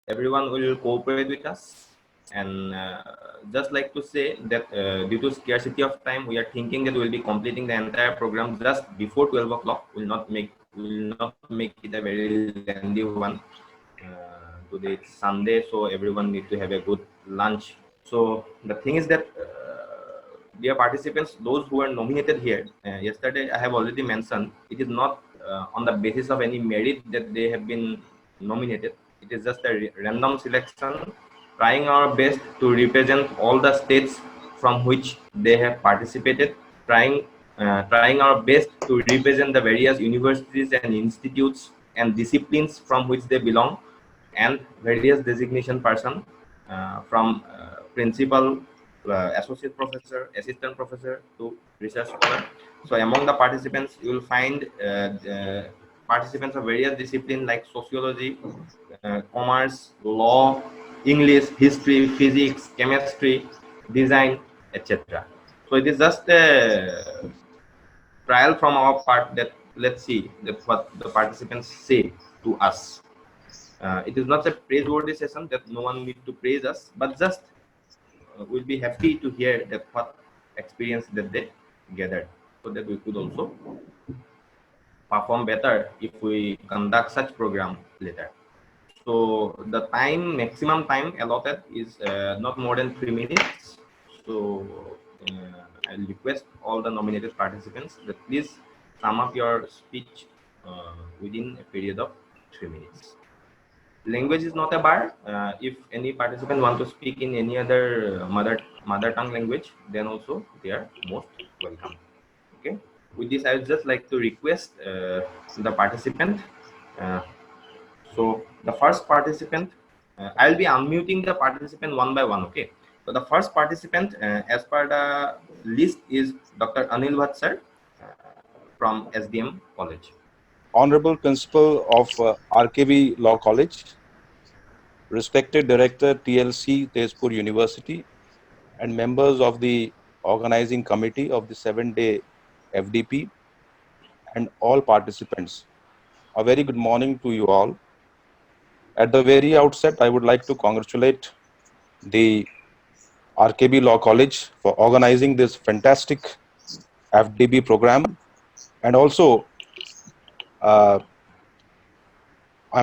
everyone will cooperate with us. And just like to say that due to scarcity of time, we are thinking that we'll be completing the entire program just before 12 o'clock. Will not make it a very lengthy one. Today it's Sunday, so everyone need to have a good lunch. So the thing is that dear participants, those who are nominated here, yesterday I have already mentioned, it is not on the basis of any merit that they have been nominated. It is just a random selection, trying our best to represent all the states from which they have participated, trying our best to represent the various universities and institutes and disciplines from which they belong, and various designation person from principal, associate professor, assistant professor to research scholar. So among the participants, you will find participants of various disciplines like sociology, commerce, law, English, history, physics, chemistry, design, etc. So it is just a trial from our part that let's see that what the participants say to us. It is not a praiseworthy session that no one need to praise us, but just we'll be happy to hear that what experience that they gathered, so that we could also perform better if we conduct such program later. So the maximum time allotted is not more than 3 minutes. So I'll request all the nominated participants that please sum up your speech within a period of 3 minutes. Language is not a bar. If any participant want to speak in any other mother tongue language, then also they are most welcome. Okay. With this, I would just like to request the participant. Uh, so the first participant, I'll be unmuting the participant one by one. Okay. So the first participant, as per the list, is Dr. Anil Bhatt sir from SDM College. Honorable Principal of RKB Law College, respected Director TLC Tezpur University, and members of the organizing committee of the 7-day FDP, and all participants. A very good morning to you all. At the very outset, I would like to congratulate the RKB Law College for organizing this fantastic FDP program. And also, I'm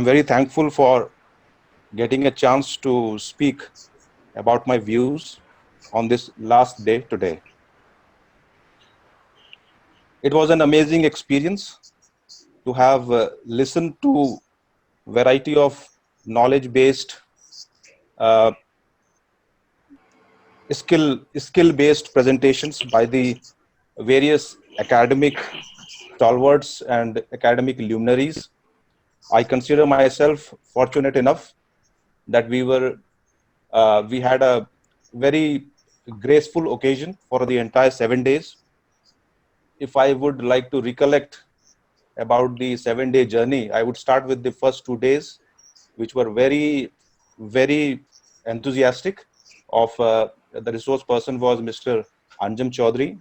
very thankful for getting a chance to speak about my views on this last day today. It was an amazing experience to have listened to variety of knowledge-based, uh, skill-based presentations by the various academic stalwarts and academic luminaries. I consider myself fortunate enough that we had a very graceful occasion for the entire 7 days. If I would like to recollect about the 7-day journey, I would start with the first 2 days, which were very, very enthusiastic. Of the resource person was Mr. Anjum Chaudhary.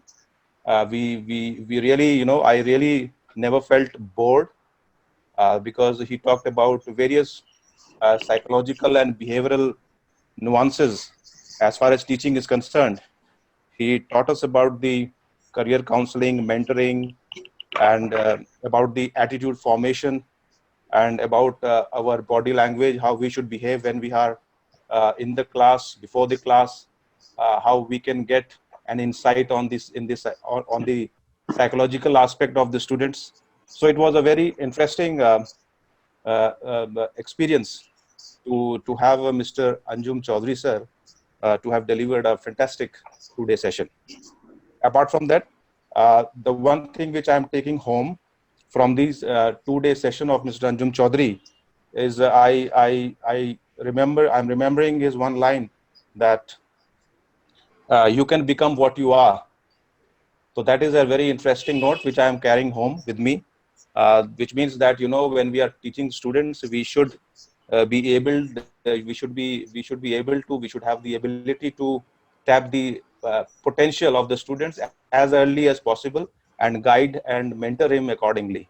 We really, I really never felt bored because he talked about various psychological and behavioral nuances as far as teaching is concerned. He taught us about the career counseling, mentoring, and about the attitude formation, and about our body language, how we should behave when we are in the class, before the class, how we can get an insight on on the psychological aspect of the students. So it was a very interesting experience to have Mr. Anjum Chaudhary sir to have delivered a fantastic 2-day session. Apart from that, the one thing which I am taking home from these 2-day session of Mr. Anjum Chaudhary is I'm remembering his one line that you can become what you are. So that is a very interesting note which I am carrying home with me, which means that when we are teaching students, we should be able, we should have the ability to tap the potential of the students as early as possible and guide and mentor him accordingly.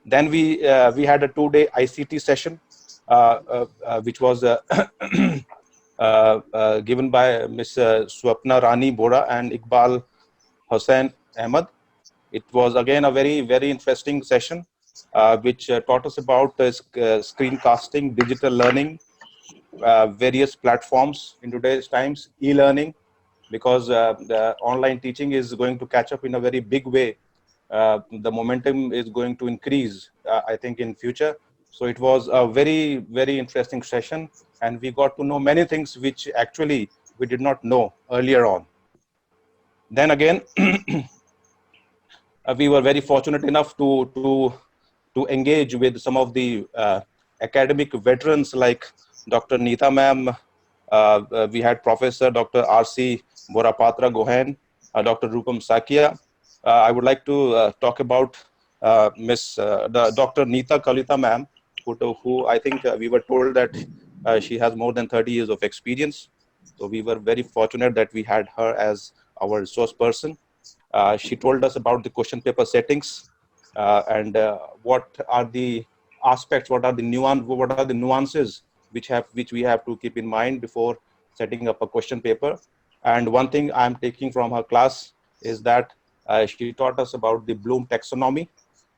Then we had a 2-day ICT session which was given by Ms. Swapna Rani Bora and Iqbal Hussain Ahmed. It was again a very, very interesting session, which taught us about screencasting, digital learning, various platforms in today's times, e-learning, because the online teaching is going to catch up in a very big way. The momentum is going to increase, I think, in future. So it was a very, very interesting session, and we got to know many things which actually we did not know earlier on. Then again, we were very fortunate enough to engage with some of the academic veterans like Dr. Neeta ma'am. We had Professor Dr. R.C. Borapatra Gohain, Dr. Rupam Sakia. I would like to talk about Dr. Neeta Kalita ma'am, who I think we were told that she has more than 30 years of experience. So we were very fortunate that we had her as our resource person. She told us about the question paper settings and what are the aspects, what are the nuances which we have to keep in mind before setting up a question paper. And one thing I'm taking from her class is that she taught us about the Bloom taxonomy,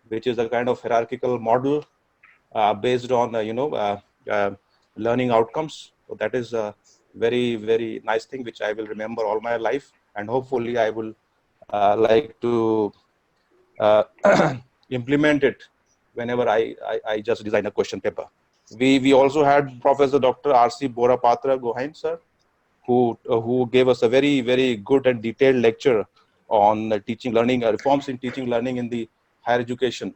which is a kind of hierarchical model based on learning outcomes. So that is a very, very nice thing which I will remember all my life, and hopefully I will like to implement it whenever I just design a question paper. We also had Professor Dr. R.C. Borapatra Gohain sir, who gave us a very, very good and detailed lecture on teaching learning, reforms in teaching learning in the higher education.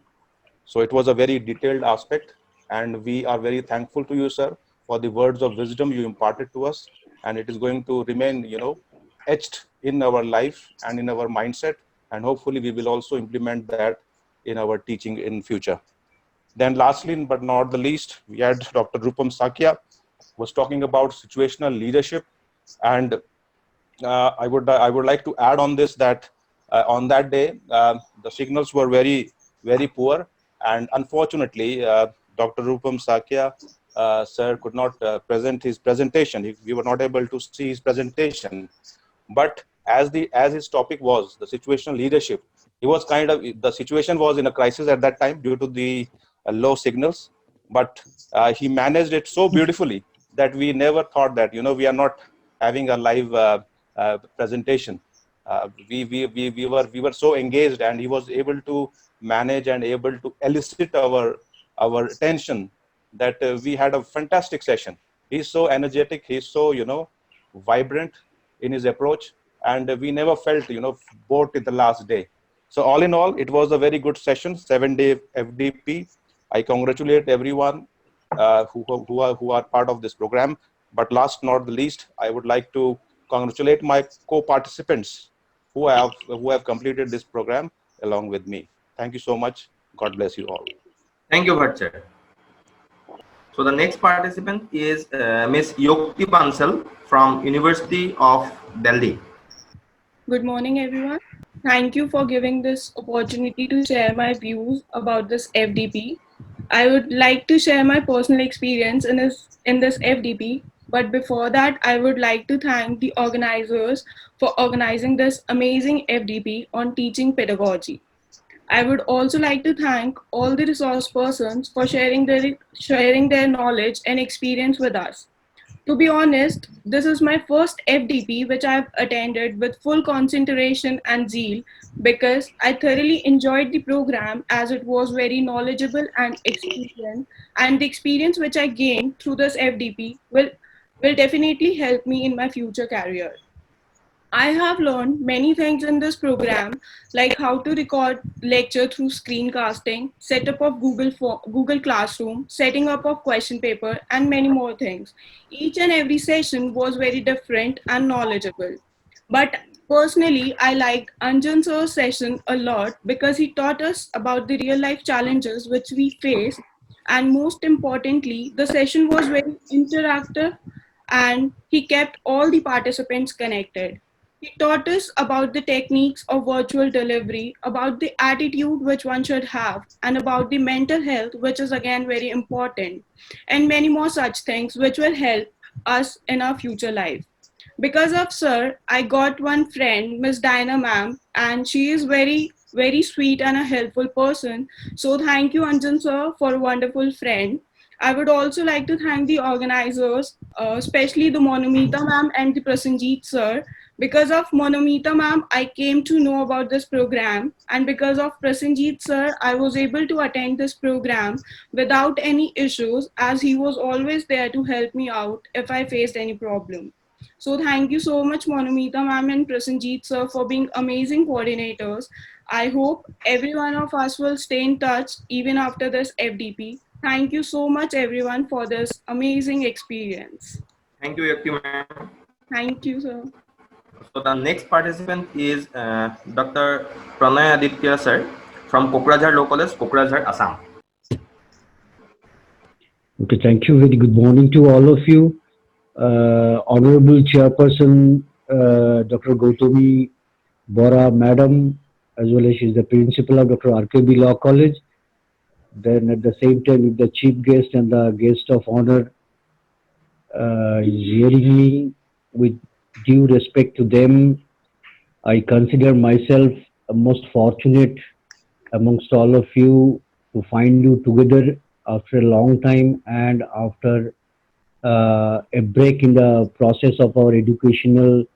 So it was a very detailed aspect, and we are very thankful to you, sir, for the words of wisdom you imparted to us, and it is going to remain, etched in our life and in our mindset, and hopefully we will also implement that in our teaching in future. Then lastly, but not the least, we had Dr. Rupam Sakia was talking about situational leadership, and I would like to add on this that on that day the signals were very, very poor, and unfortunately Dr. Rupam Sakia sir could not present his presentation. We were not able to see his presentation. But as his topic was the situational leadership, he was the situation was in a crisis at that time due to the low signals, but he managed it so beautifully that we never thought that we are not having a live presentation. We were so engaged, and he was able to manage and able to elicit our attention that we had a fantastic session. He's so energetic, he's so vibrant in his approach, and we never felt bored in the last day. So all in all, it was a very good session, 7-day FDP. I congratulate everyone who are part of this program. But last not the least, I would like to congratulate my co-participants who have completed this program along with me. Thank you so much. God bless you all. Thank you, Bhattacharya. So the next participant is Ms. Yokti Bansal from University of Delhi. Good morning, everyone. Thank you for giving this opportunity to share my views about this FDP. I would like to share my personal experience in this FDP, but before that, I would like to thank the organizers for organizing this amazing FDP on teaching pedagogy. I would also like to thank all the resource persons for sharing their knowledge and experience with us. To be honest, this is my first FDP which I've attended with full concentration and zeal because I thoroughly enjoyed the program as it was very knowledgeable and experience, and the experience which I gained through this FDP will definitely help me in my future career. I have learned many things in this program, like how to record lecture through screencasting, setup of Google Classroom, setting up of question paper, and many more things. Each and every session was very different and knowledgeable. But personally, I liked Anjan sir's session a lot because he taught us about the real life challenges which we face. And most importantly, the session was very interactive and he kept all the participants connected. He taught us about the techniques of virtual delivery, about the attitude which one should have, and about the mental health, which is again very important, and many more such things which will help us in our future life. Because of Sir, I got one friend, Miss Diana ma'am, and she is very sweet and a helpful person. So thank you, Anjan sir, for a wonderful friend. I would also like to thank the organizers, especially the Monomita ma'am and the Prasenjit sir. Because of Monomita ma'am, I came to know about this program, and because of Prasenjit sir, I was able to attend this program without any issues, as he was always there to help me out if I faced any problem. So thank you so much, Monomita ma'am and Prasenjit sir, for being amazing coordinators. I hope every one of us will stay in touch even after this FDP. Thank you so much, everyone, for this amazing experience. Thank you, Yakti ma'am. Thank you, sir. So the next participant is Dr. Pranay Aditya sir from Kokrajhar Law College, Kokrajhar, Assam. Okay, thank you. Very good morning to all of you. Honorable Chairperson, Dr. Gautami Bora Madam, as well as she's the principal of Dr. RKB Law College. Then at the same time, with the chief guest and the guest of honor is hearing me, with due respect to them, I consider myself most fortunate amongst all of you to find you together after a long time and after a break in the process of our educational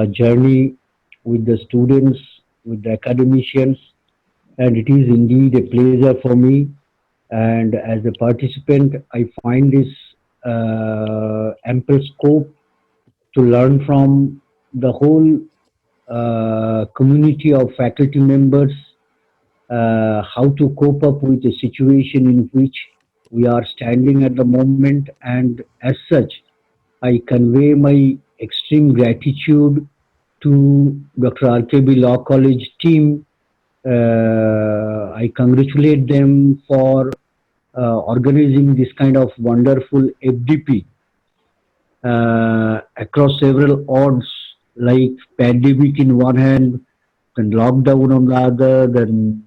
journey with the students, with the academicians. And it is indeed a pleasure for me. And as a participant, I find this ample scope to learn from the whole community of faculty members how to cope up with a situation in which we are standing at the moment. And as such, I convey my extreme gratitude to Dr. RKB Law College team. I congratulate them for organizing this kind of wonderful FDP across several odds, like pandemic in one hand, then lockdown on the other, then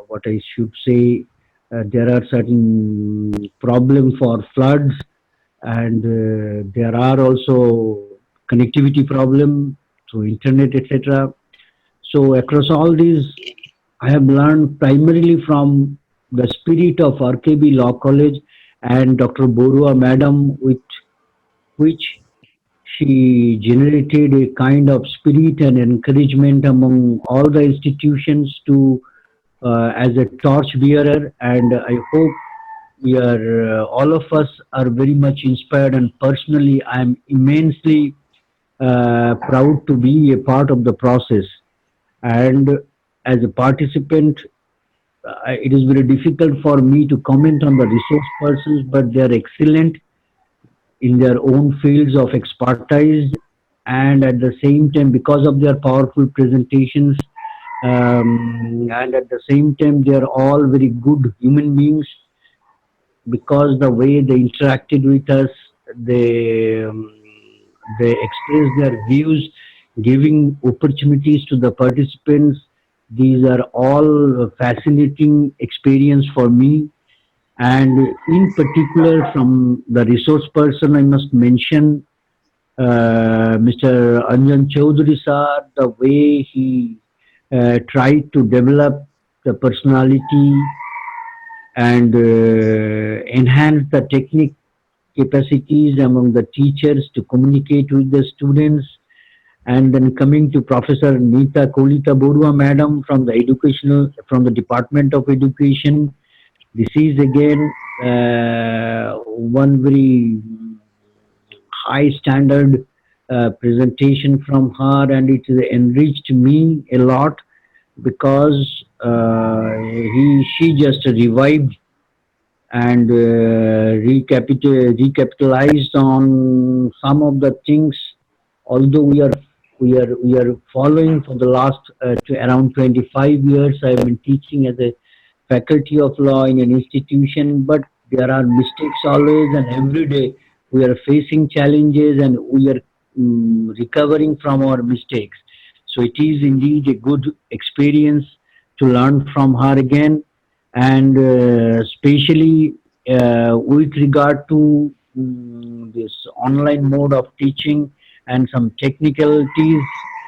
what I should say, there are certain problems for floods, and there are also connectivity problem through internet, etc. So across all these, I have learned primarily from the spirit of RKB Law College and Dr. Borua Madam, with which she generated a kind of spirit and encouragement among all the institutions to as a torch bearer. And I hope we are all of us are very much inspired, and personally I am immensely proud to be a part of the process. And as a participant, it is very difficult for me to comment on the resource persons, but they are excellent in their own fields of expertise, and at the same time, because of their powerful presentations, and at the same time, they are all very good human beings, because the way they interacted with us, they expressed their views, giving opportunities to the participants. These are all fascinating experience for me. And in particular, from the resource person, I must mention Mr. Anjan Chaudhary sir, the way he tried to develop the personality and enhance the technique capacities among the teachers to communicate with the students. And then coming to Professor Neeta Kolita Borua Madam from the Department of Education, this is again one very high standard presentation from her, and it enriched me a lot, because she just revived and recapitalized on some of the things. Although we are following for the last around 25 years, I have been teaching as a faculty of law in an institution, but there are mistakes always, and every day we are facing challenges, and we are recovering from our mistakes. So it is indeed a good experience to learn from her again, and especially with regard to this online mode of teaching and some technicalities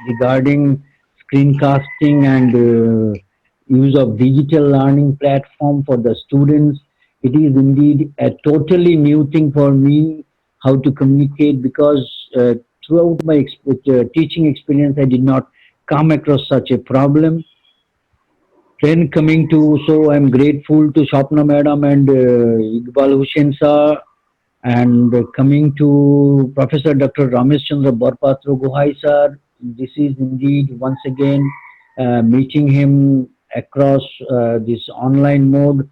regarding screencasting and use of digital learning platform for the students. It is indeed a totally new thing for me how to communicate, because throughout my teaching experience, I did not come across such a problem. Then coming to, so I'm grateful to Shopna Madam and Iqbal Hussain sir, and coming to Professor Dr. Ramesh Chandra Barpatro Gohai sir. This is indeed once again meeting him across this online mode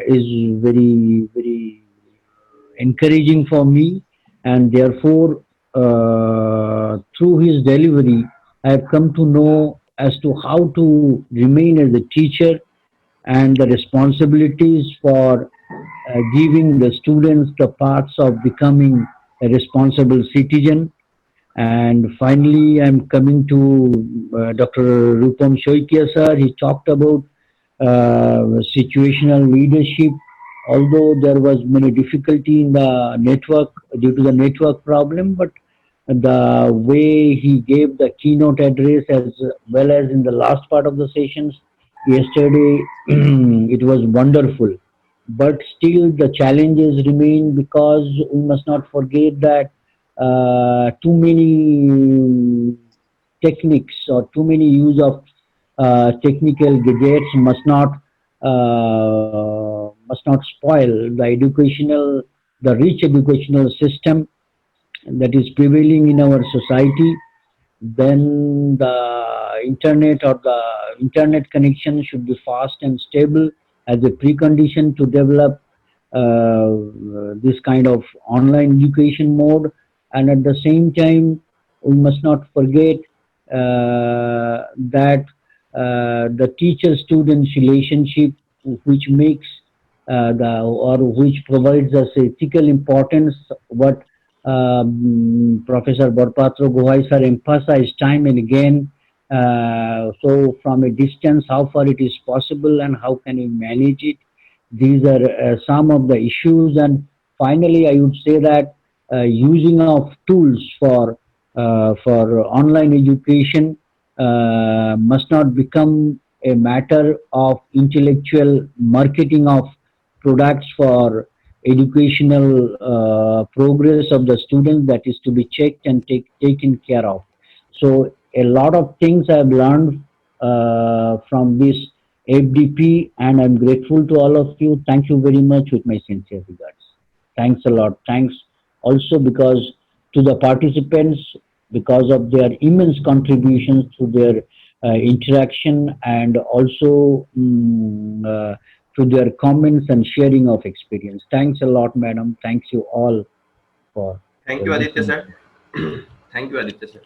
is very, very encouraging for me, and therefore, through his delivery, I have come to know as to how to remain as a teacher and the responsibilities for giving the students the paths of becoming a responsible citizen. And finally, I'm coming to Dr. Rupam Shoikia sir. He talked about situational leadership. Although there was many difficulty in the network due to the network problem, but the way he gave the keynote address as well as in the last part of the sessions yesterday, it was wonderful. But still, the challenges remain, because we must not forget that too many techniques or too many use of technical gadgets must not spoil the educational, the rich educational system that is prevailing in our society. Then the internet or the internet connection should be fast and stable as a precondition to develop this kind of online education mode. And at the same time, we must not forget that the teacher student relationship, which makes the or which provides us ethical importance, what Professor Barpatro Gohai sir emphasized time and again. So from a distance, how far it is possible and how can we manage it? These are some of the issues. And finally, I would say that using of tools for online education must not become a matter of intellectual marketing of products for educational progress of the students, that is to be checked and taken care of. So a lot of things I've learned from this FDP, and I'm grateful to all of you. Thank you very much with my sincere regards. Thanks a lot. Thanks also because to the participants, because of their immense contributions to their interaction, and also to their comments and sharing of experience. Thanks a lot, madam. Thanks you all Thank for you, Aditya listening. sir. Thank you, Aditya sir.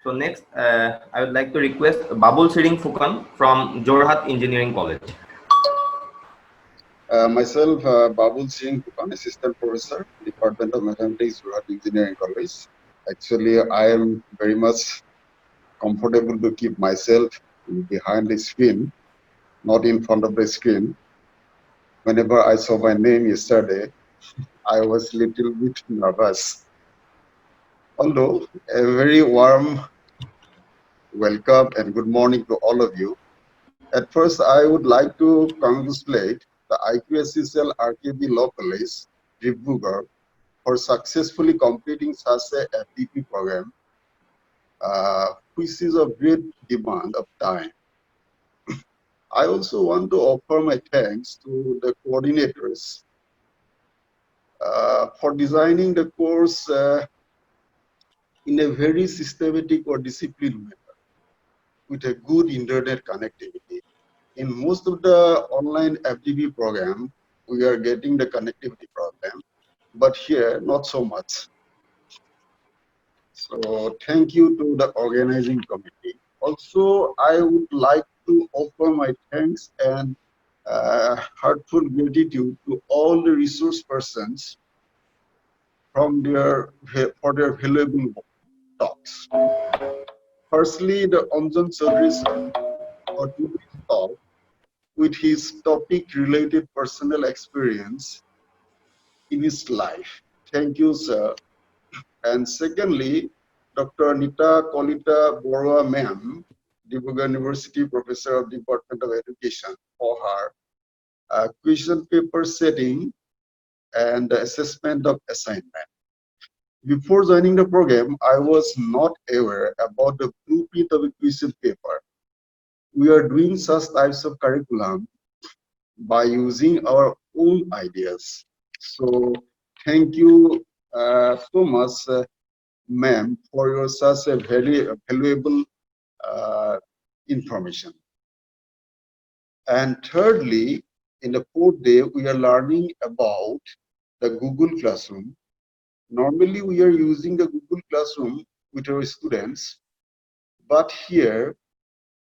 So next, I would like to request Babul Siring Fukan from Jorhat Engineering College. Myself, Babul Singh Kukan, Assistant Professor, Department of Mathematics, Jorhat Engineering College. Actually, I am very much comfortable to keep myself behind the screen, not in front of the screen. Whenever I saw my name yesterday, I was a little bit nervous. Although a very warm welcome and good morning to all of you. At first, I would like to congratulate the IQSCL RKB Law College, Dibrugarh, for successfully completing such a FDP program, which is of great demand of time. I also want to offer my thanks to the coordinators for designing the course in a very systematic or disciplined manner with a good internet connectivity. In most of the online FDP program, we are getting the connectivity problem, but here not so much. So thank you to the organizing committee. Also, I would like to offer my thanks and heartfelt gratitude to all the resource persons from for their valuable talks. Firstly, the Anjan Chaudhary sir for today's talk with his topic-related personal experience in his life. Thank you, sir. And secondly, Dr. Nita Kolita Borua ma'am, Dibrugarh University Professor of Department of Education, for her question paper setting and the assessment of assignment. Before joining the program, I was not aware about the blueprint of a question paper. We are doing such types of curriculum by using our own ideas. So thank you so much, ma'am, for your such a very valuable information. And thirdly, in the fourth day, we are learning about the Google Classroom. Normally, we are using the Google Classroom with our students, but here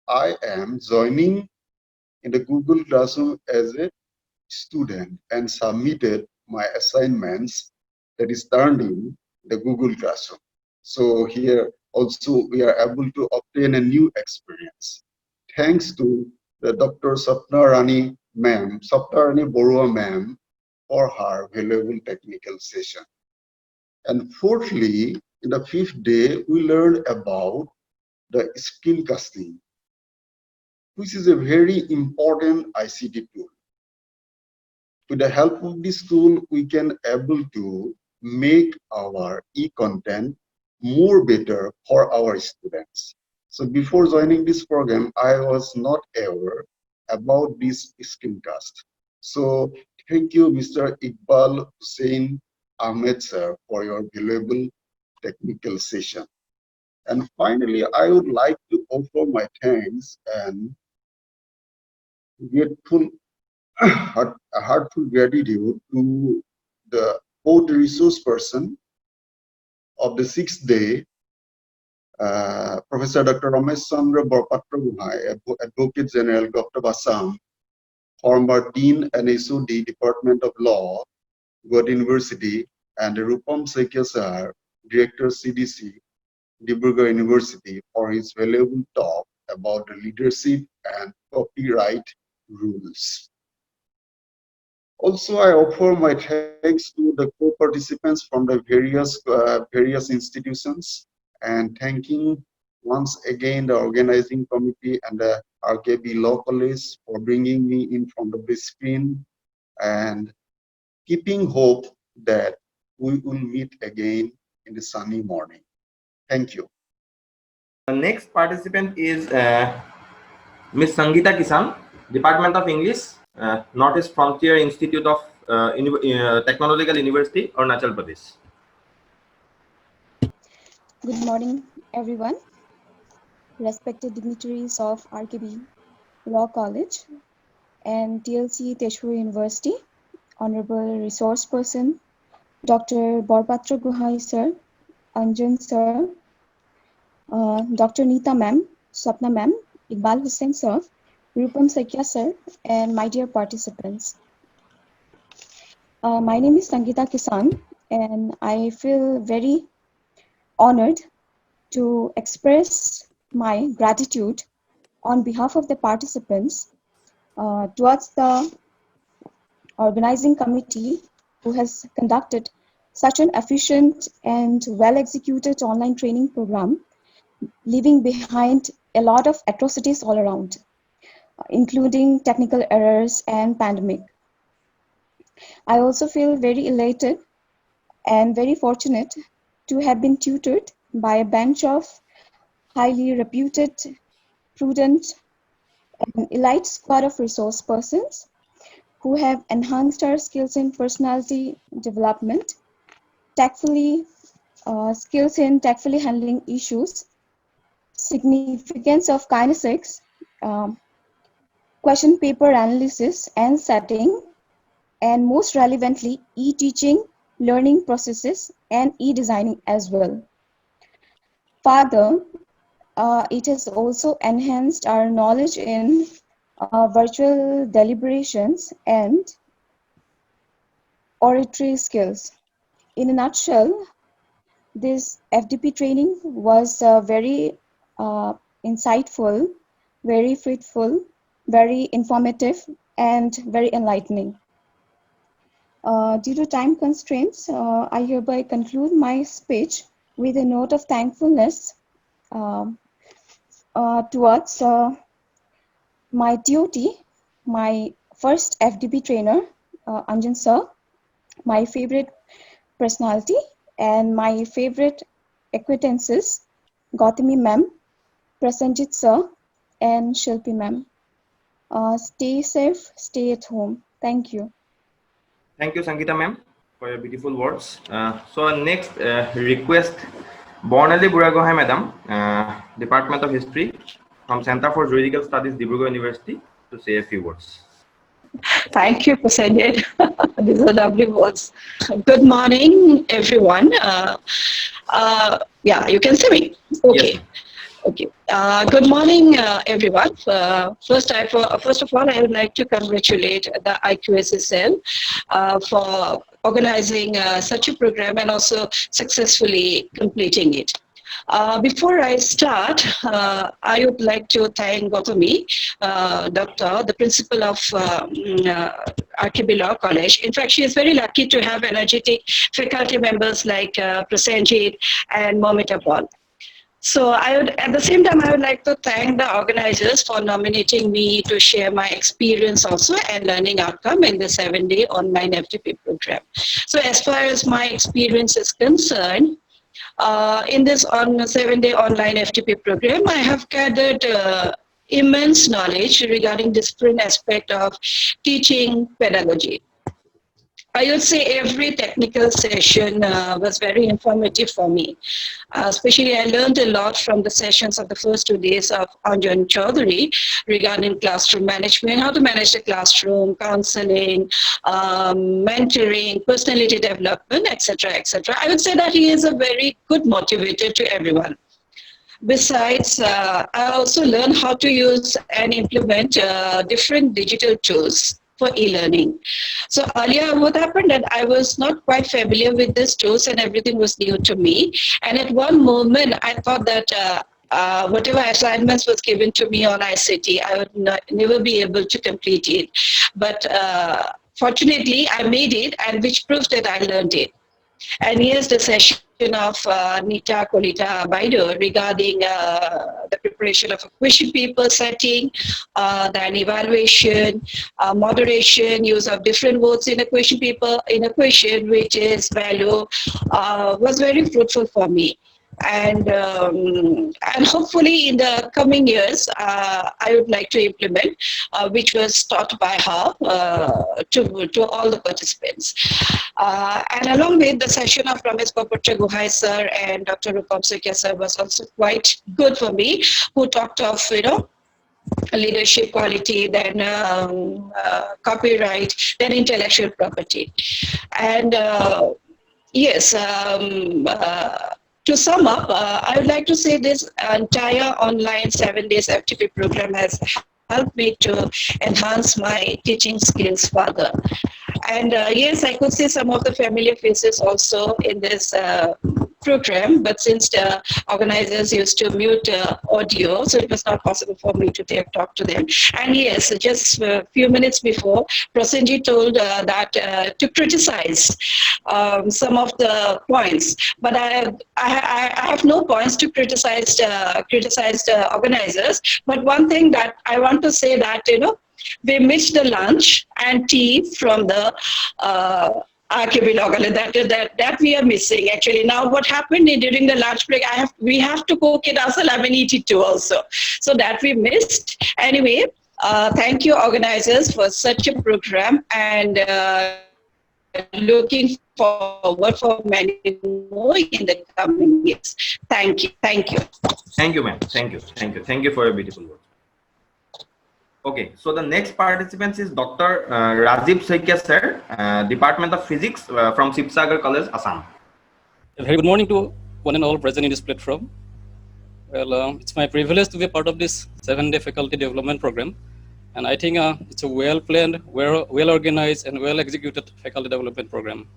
I am joining in the Google Classroom as a student and submitted my assignments that is turned in the Google Classroom. So here also we are able to obtain a new experience. Thanks to the Dr. Sapna Rani Borua ma'am for her valuable technical session. And fourthly, in the fifth day, we learned about the screencasting, which is a very important ICT tool. With the help of this tool, we can able to make our e-content more better for our students. So before joining this program, I was not aware about this screencast. So thank you, Mr. Iqbal Hussain Ahmed sir, for your valuable technical session. And finally, I would like to offer my thanks and grateful heartful gratitude to the both resource person of the sixth day, Professor Dr. Ramesh Chandra Borpatra Guhai, Advocate General, Dr. Basam, former Dean and SOD, Department of Law, Guwahati University, and Rupam Saikia Sir, Director CDC, Dibrugarh University, for his valuable talk about the leadership and copyright rules. Also, I offer my thanks to the co-participants from the various institutions, and thanking once again the organizing committee and the RKB Law College for bringing me in front of the screen, and keeping hope that we will meet again in the sunny morning. Thank you. The next participant is Ms. Sangeeta Kisan, Department of English, Northeast Frontier Institute of Technological University, Arunachal Pradesh. Good morning, everyone. Respected dignitaries of RKB Law College and TLC Teshpur University, Honorable Resource Person, Dr. Borpatra Guhai Sir, Anjan Sir, Dr. Nita Ma'am, Swapna Ma'am, Iqbal Hussain Sir, Rupam Saikia Sir, and my dear participants. My name is Sangeeta Kisan, and I feel very honored to express my gratitude on behalf of the participants towards the organizing committee who has conducted such an efficient and well-executed online training program, leaving behind a lot of atrocities all around, including technical errors and pandemic. I also feel very elated and very fortunate to have been tutored by a bench of highly reputed, prudent, and elite squad of resource persons who have enhanced our skills in personality development, skills in tactfully handling issues, significance of kinesics, question paper analysis and setting, and most relevantly, e-teaching, learning processes, and e-designing as well. Further, it has also enhanced our knowledge in virtual deliberations and oratory skills. in a nutshell, this FDP training was very insightful, very fruitful, very informative, and very enlightening. Due to time constraints, I hereby conclude my speech with a note of thankfulness towards my DOT, my first FDP trainer, Anjan sir, my favorite personality, and my favorite acquaintances, Gautami ma'am, Prasenjit sir, and Shilpi ma'am. Stay safe, stay at home. Thank you. Thank you, Sangeeta ma'am, for your beautiful words. So next request, Bornali Buragohai madam, Department of History from Center for Juridical Studies, Dibrugarh University, to say a few words. Thank you, Prasenjit. These are lovely words. Good morning, everyone. Yeah, you can see me. Okay. Yes. Okay. Good morning, everyone. First of all, I would like to congratulate the IQSSL for organizing such a program and also successfully completing it. Before I start, I would like to thank Gautami, Doctor, the principal of RKB Law College. In fact, she is very lucky to have energetic faculty members like Prasenjit and Momita Paul. So at the same time, I would like to thank the organizers for nominating me to share my experience also and learning outcome in the 7-day online FDP program. So as far as my experience is concerned, in this 7-day online FDP program, I have gathered immense knowledge regarding different aspects of teaching pedagogy. I would say every technical session was very informative for me. Especially, I learned a lot from the sessions of the first 2 days of Anjan Chaudhary regarding classroom management, how to manage the classroom, counseling, mentoring, personality development, etc., etc. I would say that he is a very good motivator to everyone. Besides, I also learned how to use and implement different digital tools for e-learning. So earlier what happened that I was not quite familiar with these tools and everything was new to me. And at one moment I thought that whatever assignments was given to me on ICT, I would never be able to complete it. But fortunately I made it, and which proves that I learned it. And here's the session of Nita Kolita Baido regarding the preparation of a question paper setting, then evaluation, moderation, use of different words in a question paper, in a question, which is value, was very fruitful for me. And hopefully in the coming years, I would like to implement, which was taught by her to all the participants. And along with the session of Ramesh Baputra Guhai sir and Dr. Rupam Sukhia sir was also quite good for me, who talked of, leadership quality, then copyright, then intellectual property. And yes, to sum up, I would like to say this entire online 7 days FDP program has helped me to enhance my teaching skills further. And yes, I could see some of the familiar faces also in this program, but since the organizers used to mute audio, so it was not possible for me to talk to them. And yes, just a few minutes before, Prasenjit told that to criticize some of the points, but I have no points to criticize the organizers. But one thing that I want to say that, we missed the lunch and tea from the RKB Law College. That we are missing actually. Now what happened during the lunch break, we have to cook it ourselves. I mean, eat it too also. So that we missed. Anyway, thank you organizers for such a program, and looking forward for many more in the coming years. Thank you. Thank you. Thank you, ma'am. Thank you. Thank you. Thank you for your beautiful words. Okay, so the next participant is Dr. Rajiv Saikia sir, Department of Physics from Sibsagar College, Assam. A very good morning to one and all present in this platform. Well, it's my privilege to be a part of this 7-day faculty development program. And I think it's a well-planned, well-organized, and well-executed faculty development program.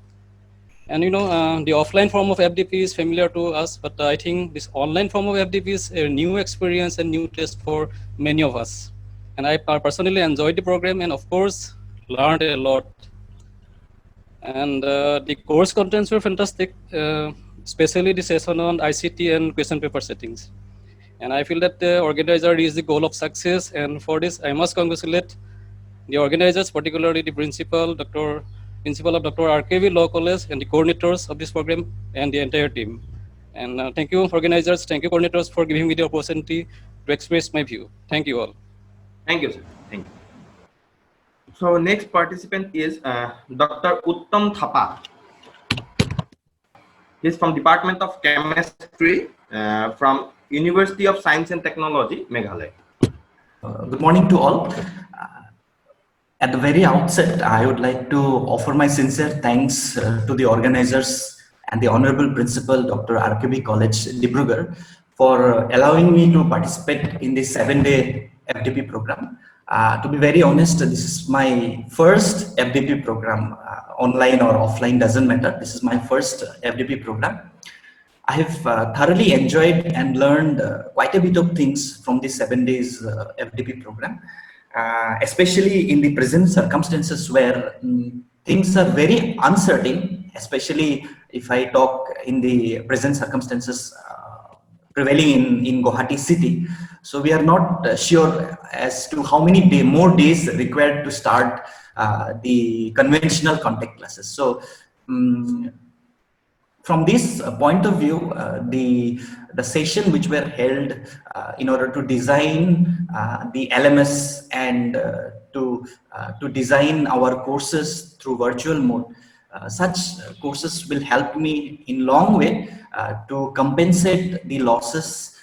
And the offline form of FDP is familiar to us, but I think this online form of FDP is a new experience and new test for many of us. And I personally enjoyed the program and of course learned a lot. And the course contents were fantastic, especially the session on ICT and question paper settings. And I feel that the organizer is the goal of success. And for this, I must congratulate the organizers, particularly the principal of Dr. RKV Law College and the coordinators of this program and the entire team. And thank you, organizers. Thank you, coordinators, for giving me the opportunity to express my view. Thank you all. Thank you, sir. Thank you. So next participant is Dr. Uttam Thapa. He's from Department of Chemistry from University of Science and Technology, Meghalaya. Good morning to all. At the very outset, I would like to offer my sincere thanks to the organizers and the Honorable Principal, Dr. RKB College, Dibrugarh, for allowing me to participate in this 7-day FDP program. To be very honest, this is my first FDP program, online or offline, doesn't matter. This is my first FDP program. I have thoroughly enjoyed and learned quite a bit of things from this 7 days FDP program. Especially in the present circumstances where things are very uncertain, especially if I talk in the present circumstances prevailing in Guwahati city. So we are not sure as to how many more days required to start the conventional contact classes. So from this point of view, the session which were held in order to design the LMS and to design our courses through virtual mode, such courses will help me in long way to compensate the losses.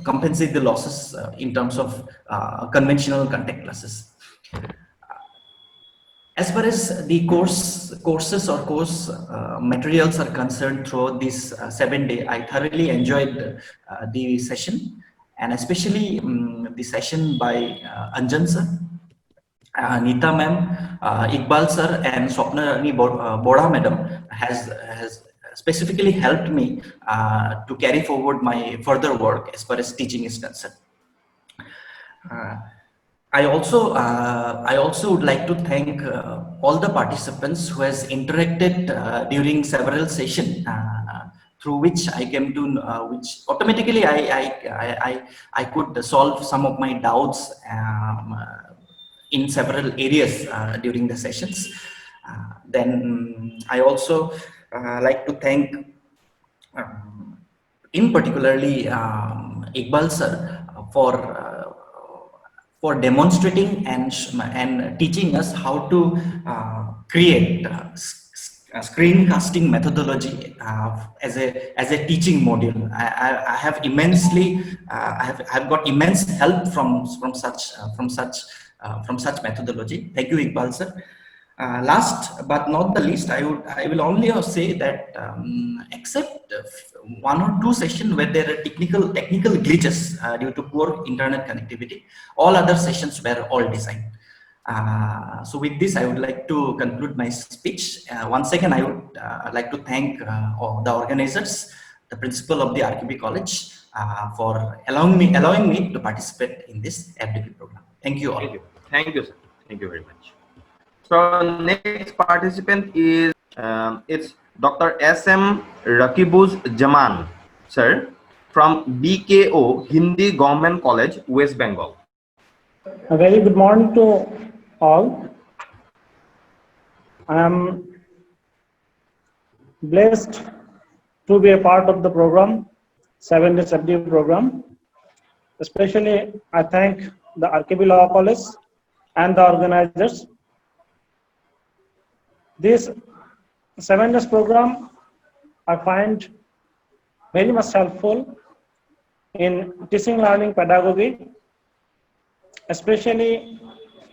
Compensate the losses in terms of conventional contact classes. As far as the courses or course materials are concerned throughout this 7 day, I thoroughly enjoyed the session, and especially the session by Anjan sir, Neeta ma'am, Iqbal sir, and Swapna Rani Boda madam has specifically helped me to carry forward my further work as far as teaching is concerned. I also would like to thank all the participants who has interacted during several sessions through which I came to which automatically I could solve some of my doubts in several areas during the sessions. Then I also like to thank in particularly Iqbal sir for demonstrating and teaching us how to create a screencasting methodology as a teaching module. I have immensely I've got immense help from such methodology. Thank you, Iqbal sir. Last but not the least, I will only say that except 1 or 2 sessions where there are technical glitches due to poor internet connectivity, all other sessions were all designed. So with this, I would like to conclude my speech. Once again, I would like to thank all the organizers, the principal of the RKB College, for allowing me to participate in this FDP program. Thank you all. Thank you, sir. Thank you very much. So next participant is it's Dr. SM Rakibuz Jaman, sir, from BKO Hindi Government College, West Bengal. A very good morning to all. I am blessed to be a part of the program, 7 days FDP program. Especially, I thank the RKB Law College and the organizers. This 7 days program I find very much helpful in teaching learning pedagogy, especially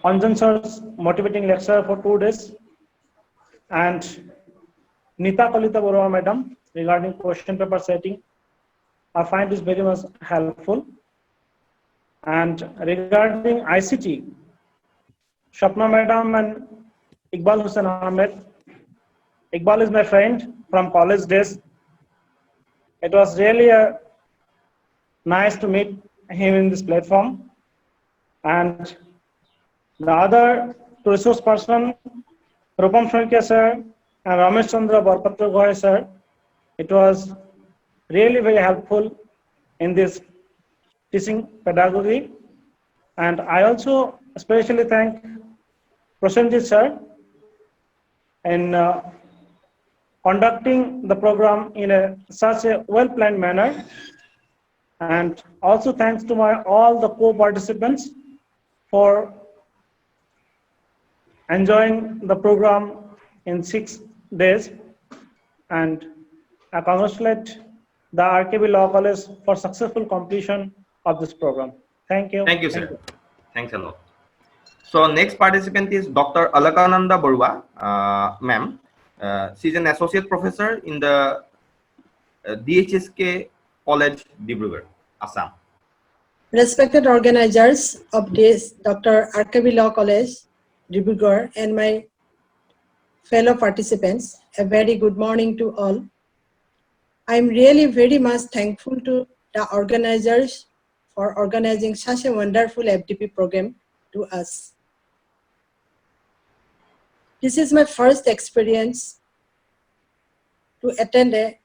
Anjan sir's motivating lecture for 2 days and Neeta Kalita Borua madam regarding question paper setting. I find this very much helpful. And regarding ICT, Swapna madam and Iqbal Hussain Ahmed Iqbal is my friend from college days. It was really nice to meet him in this platform. And the other two resource person, Rupam Shoikia sir and Ramesh Chandra Barpatra Goy sir, it was really very helpful in this teaching pedagogy. And I also especially thank Prasenjit sir in conducting the program in such a well-planned manner. And also thanks to all the co-participants for enjoying the program in 6 days. And I congratulate the RKB Law College for successful completion of this program. Thank you. Thank you, sir. Thanks a lot. So next participant is Dr. Alakananda Barua, ma'am. She's an associate professor in the DHSK College, Dibrugarh, Assam. Respected organizers of this Dr. RKB Law College, Dibrugarh, and my fellow participants, a very good morning to all. I'm really very much thankful to the organizers for organizing such a wonderful FDP program to us. This is my first experience to attend an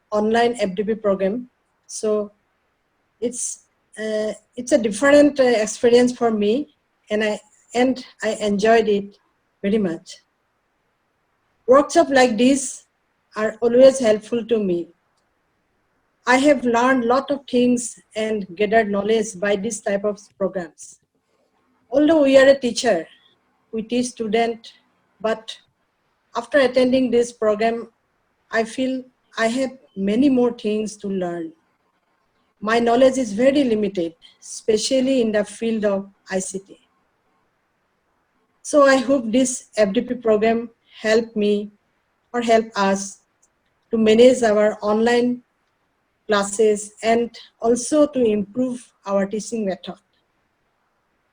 online FDP program, so it's a different experience for me, and I enjoyed it very much. Workshops like this are always helpful to me. I have learned a lot of things and gathered knowledge by this type of programs. Although we are a teacher, we teach students, but after attending this program, I feel I have many more things to learn. My knowledge is very limited, especially in the field of ICT. So I hope this FDP program help me or help us to manage our online classes and also to improve our teaching method.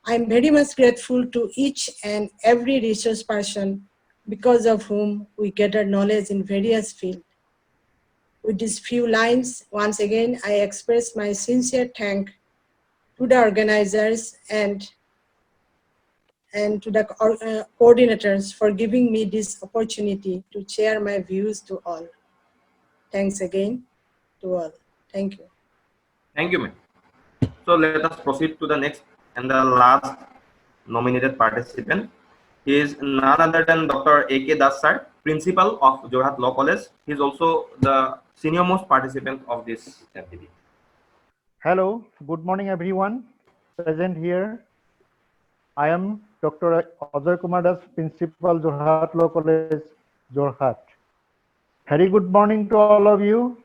I'm very much grateful to each and every resource person because of whom we gather knowledge in various fields. With these few lines, once again, I express my sincere thanks to the organizers and to the coordinators for giving me this opportunity to share my views to all. Thanks again to all. Thank you. Thank you, ma'am. So let us proceed to the next and the last nominated participant. He is none other than Dr. A.K. Das sir, principal of Jorhat Law College. He is also the senior most participant of this FDP. Hello, good morning everyone present here. I am Dr. Ajay Kumar Das, principal Jorhat Law College, Jorhat. Very good morning to all of you.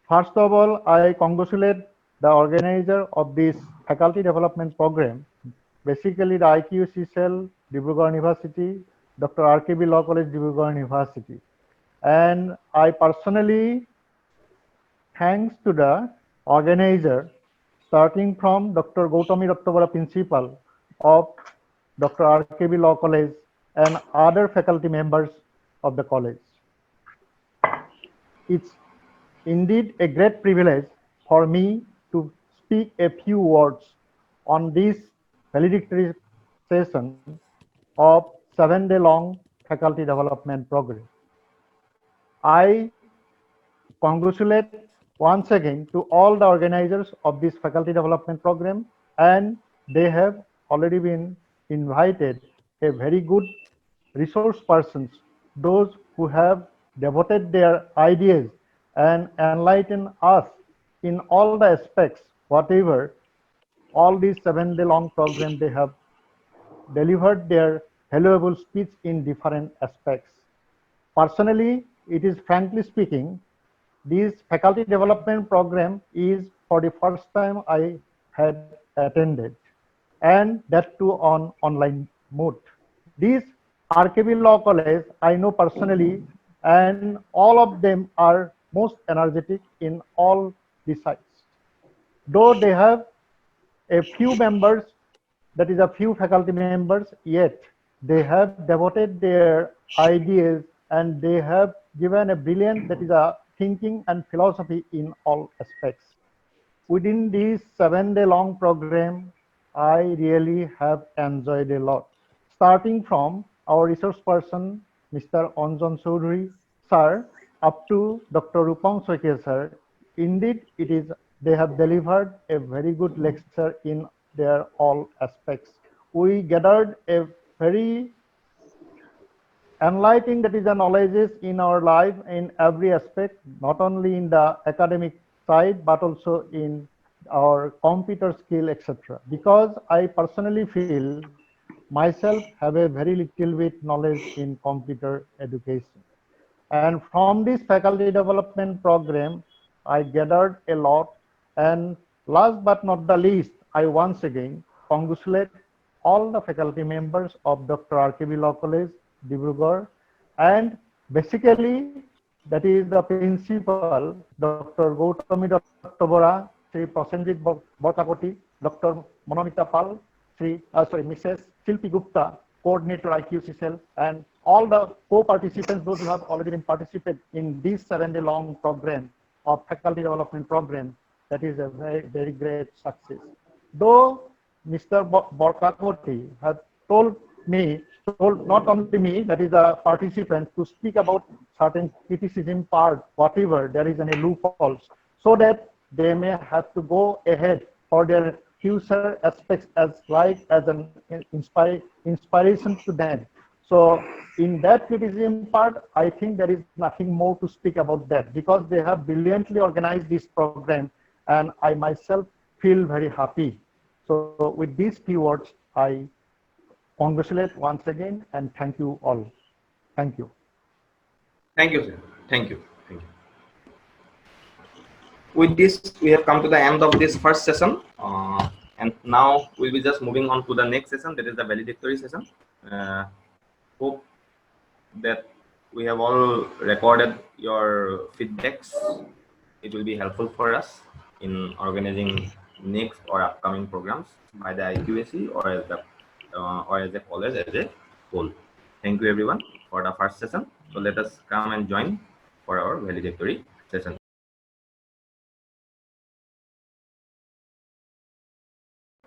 First of all, I congratulate the organizer of this faculty development program, basically the IQAC cell, Dibrugarh University, Dr. RKB Law College, Dibrugarh University. And I personally thanks to the organizer, starting from Dr. Gautami Dattavara, principal of Dr. RKB Law College and other faculty members of the college. It's indeed a great privilege for me to speak a few words on this valedictory session of 7-day-long faculty development program. I congratulate once again to all the organizers of this faculty development program, and they have already been invited a very good resource persons, those who have devoted their ideas and enlighten us in all the aspects, whatever all these 7-day-long program they have delivered their valuable speech in different aspects. Personally, it is frankly speaking, this faculty development program is for the first time I had attended, and that too on online mode. This RKB Law College I know personally, and all of them are most energetic in all the sites. Though they have a few members, that is a few faculty members, yet They have devoted their ideas and they have given a brilliant, that is a thinking and philosophy in all aspects. Within this 7-day long program, I really have enjoyed a lot. Starting from our resource person, Mr. Anjan Choudhury, sir, up to Dr. Rupam Soikia, sir. Indeed, they have delivered a very good lecture in their all aspects. We gathered a very enlightening, that is the knowledges in our life in every aspect, not only in the academic side but also in our computer skill, etc. Because I personally feel myself have a very little bit knowledge in computer education, and from this faculty development program I gathered a lot. And last but not the least, I once again congratulate all the faculty members of Dr. RKB Law College, Dibrugarh, and basically that is the principal, Dr. Gautami Datta Bora, Sri Prosenjit Borkakoti, Dr. Monomita Pal, Mrs. Shilpi Gupta, coordinator IQC and all the co-participants, those who have already been participated in this 7-day long program of faculty development program. That is a very, very great success. Though Mr. Borkakoti has told not only me, that is a participant, to speak about certain criticism part, whatever there is any loopholes, so that they may have to go ahead for their future aspects as an inspiration to them. So in that criticism part, I think there is nothing more to speak about that, because they have brilliantly organized this program and I myself feel very happy. So with these few words, I congratulate once again and thank you all. Thank you. Thank you, sir. Thank you. Thank you. With this, we have come to the end of this first session. And now we'll be just moving on to the next session, that is the valedictory session. Hope that we have all recorded your feedbacks. It will be helpful for us in organizing next or upcoming programs by the IQAC or as a college as a whole. Thank you everyone for the first session. So let us come and join for our valedictory session.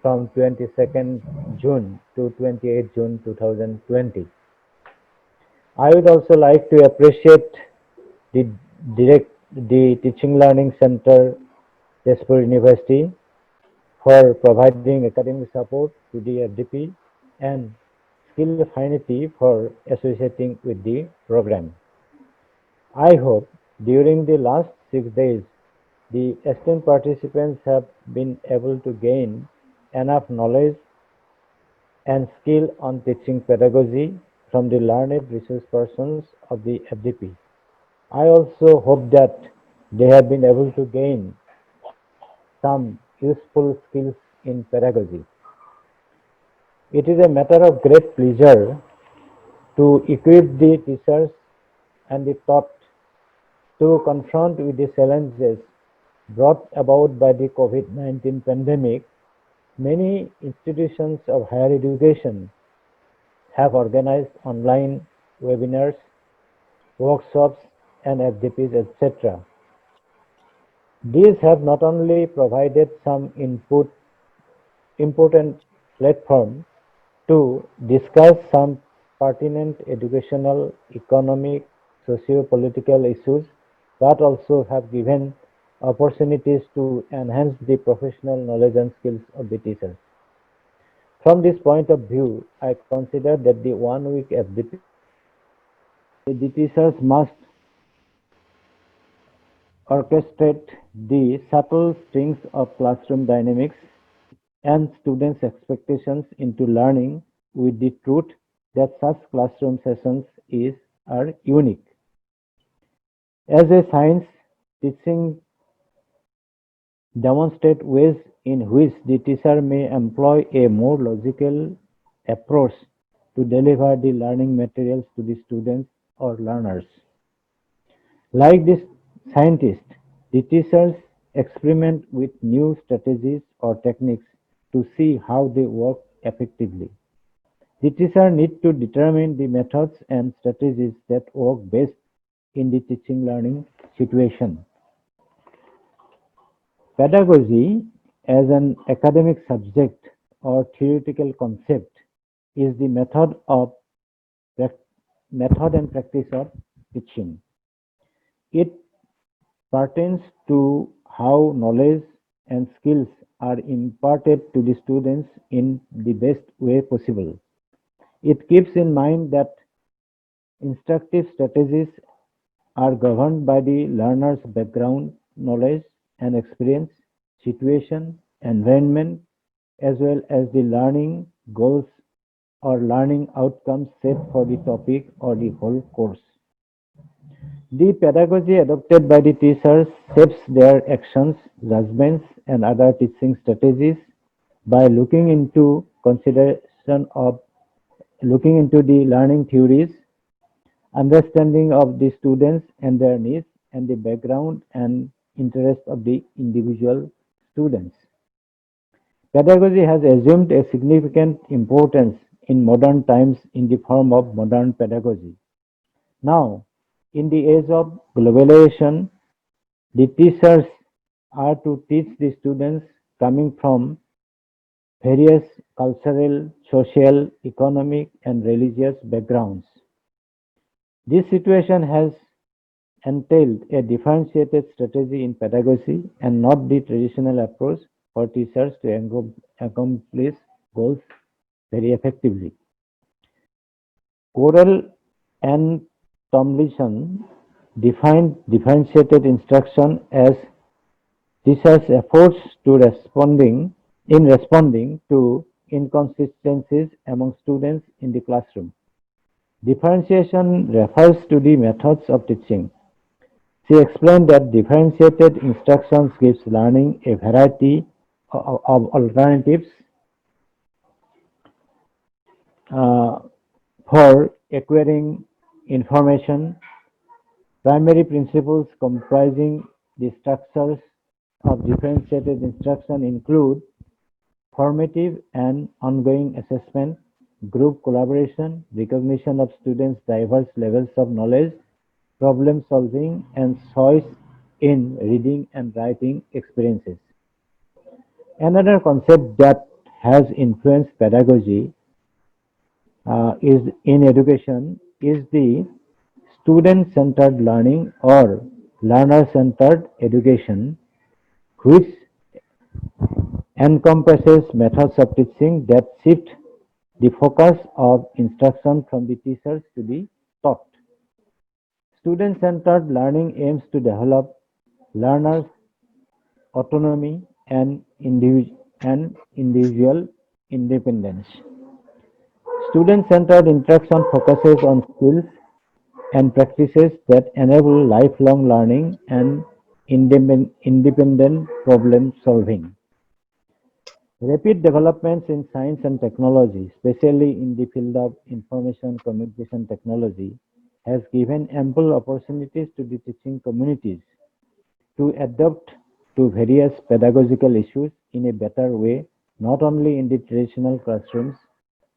From 22nd June to 28th June 2020. I would also like to appreciate the Teaching Learning Center, Tezpur University, for providing academic support to the FDP, and Skill Affinity for associating with the program. I hope during the last 6 days, the esteemed participants have been able to gain enough knowledge and skill on teaching pedagogy from the learned resource persons of the FDP. I also hope that they have been able to gain some useful skills in pedagogy. It is a matter of great pleasure to equip the teachers and the taught to confront with the challenges brought about by the COVID-19 pandemic. Many institutions of higher education have organized online webinars, workshops, and FDPs, etc. These have not only provided some important platform to discuss some pertinent educational, economic, socio-political issues, but also have given opportunities to enhance the professional knowledge and skills of the teachers. From this point of view, I consider that the 1 week FDP, the teachers must orchestrate the subtle strings of classroom dynamics and students' expectations into learning with the truth that such classroom sessions are unique. As a science, teaching demonstrate ways in which the teacher may employ a more logical approach to deliver the learning materials to the students or learners. Like this scientist, the teachers experiment with new strategies or techniques to see how they work effectively. The teacher need to determine the methods and strategies that work best in the teaching learning situation. Pedagogy as an academic subject or theoretical concept is the method and practice of teaching. It pertains to how knowledge and skills are imparted to the students in the best way possible. It keeps in mind that instructive strategies are governed by the learner's background, knowledge and experience, situation, environment, as well as the learning goals or learning outcomes set for the topic or the whole course. The pedagogy adopted by the teachers shapes their actions, judgments, and other teaching strategies by looking into the learning theories, understanding of the students and their needs, and the background and interest of the individual students. Pedagogy has assumed a significant importance in modern times in the form of modern pedagogy. Now, in the age of globalization, the teachers are to teach the students coming from various cultural, social, economic, and religious backgrounds. This situation has entailed a differentiated strategy in pedagogy and not the traditional approach for teachers to accomplish goals very effectively. Correll and Tomlinson defined differentiated instruction as teachers' efforts in responding to inconsistencies among students in the classroom. Differentiation refers to the methods of teaching. She explained that differentiated instructions gives learning a variety of alternatives for acquiring information. Primary principles comprising the structures of differentiated instruction include formative and ongoing assessment, group collaboration, recognition of students' diverse levels of knowledge, problem solving, and choice in reading and writing experiences. Another concept that has influenced pedagogy is in education is the student-centered learning or learner-centered education, which encompasses methods of teaching that shift the focus of instruction from the teachers to the taught. Student-centered learning aims to develop learners' autonomy and individual independence. Student-centered instruction focuses on skills and practices that enable lifelong learning and independent problem solving. Rapid developments in science and technology, especially in the field of information communication technology, has given ample opportunities to the teaching communities to adapt to various pedagogical issues in a better way, not only in the traditional classrooms,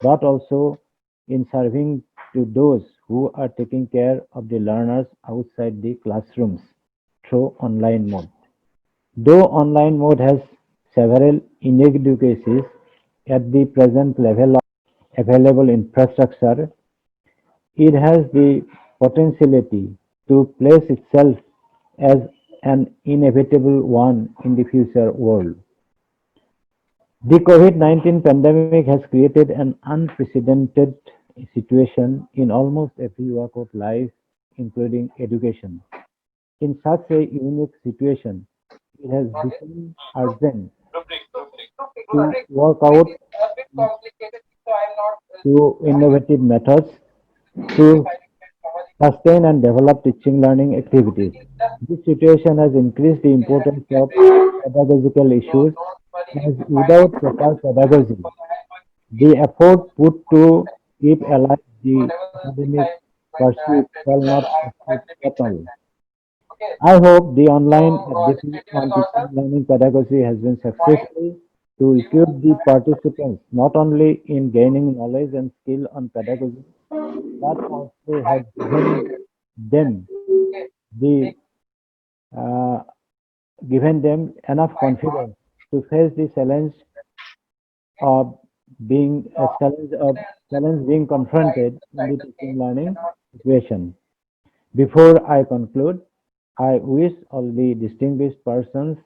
but also in serving to those who are taking care of the learners outside the classrooms through online mode. Though online mode has several inadequacies at the present level of available infrastructure, it has the potentiality to place itself as an inevitable one in the future world. The COVID-19 pandemic has created an unprecedented situation in almost every walk of life, including education. In such a unique situation, it has become urgent to work out to innovative methods to sustain and develop teaching learning activities. This situation has increased the importance of pedagogical issues as without proper pedagogy, the effort put to keep alive the academic pursuit shall not succeed at all. I hope the online editing on teaching learning pedagogy has been successful to equip the participants not only in gaining knowledge and skill on pedagogy, but also have given them the given them enough confidence to face the challenge of being confronted in the teaching learning situation. Before I conclude, I wish all the distinguished persons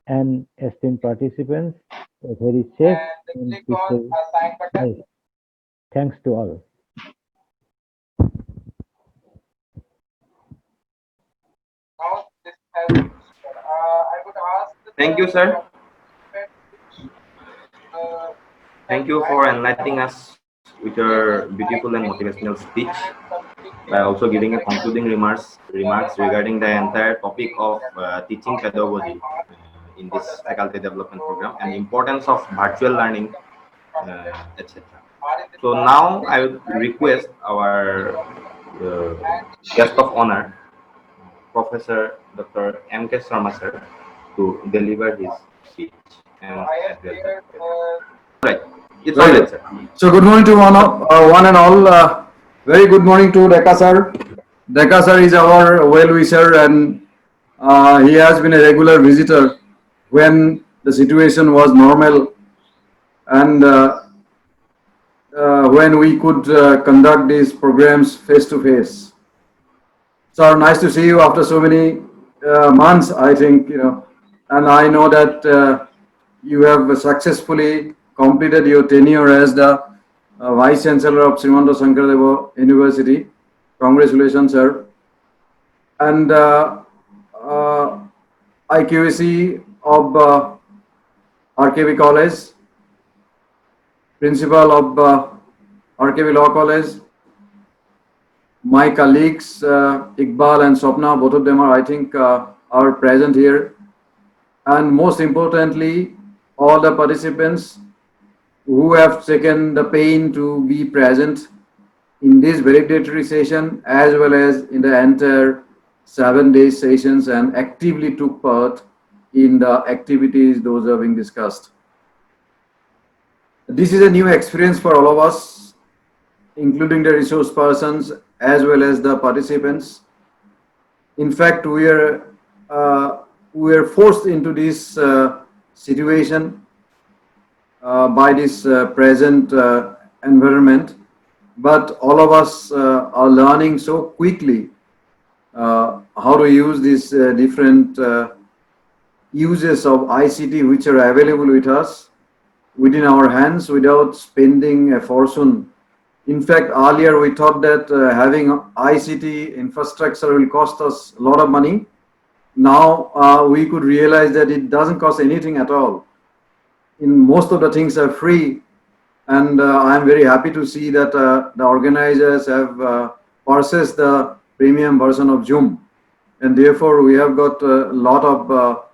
and esteemed participants a very safe and peaceful life. Thanks to all. Thank you, sir. Thank you for enlightening us with your beautiful and motivational speech, by also giving a concluding remarks regarding the entire topic of teaching pedagogy in this faculty development program and importance of virtual learning, etc. So now I would request our guest of honor, Professor Dr. M.K. Sharma sir, to deliver his speech and address. Right. It's all right, sir. So good morning to one and all. Very good morning to Deka sir. Deka sir is our well-wisher, and he has been a regular visitor when the situation was normal and when we could conduct these programs face to face. So nice to see you after so many months, I think, and I know that you have successfully completed your tenure as the Vice Chancellor of Srimanta Shankaradeva University. Congratulations, sir. And IQAC of RKB College, Principal of RKB Law College, my colleagues Iqbal and Swapna, both of them are, I think, are present here. And most importantly, all the participants who have taken the pain to be present in this valedictory session as well as in the entire 7-day sessions and actively took part in the activities those are being discussed. This is a new experience for all of us, including the resource persons as well as the participants. In fact, we are forced into this situation by this present environment, but all of us are learning so quickly how to use these different uses of ICT which are available with us within our hands without spending a fortune. In fact, earlier we thought that having ICT infrastructure will cost us a lot of money. Now we could realize that it doesn't cost anything at all. Most of the things are free, and I'm very happy to see that the organizers have purchased the premium version of Zoom, and therefore we have got a lot of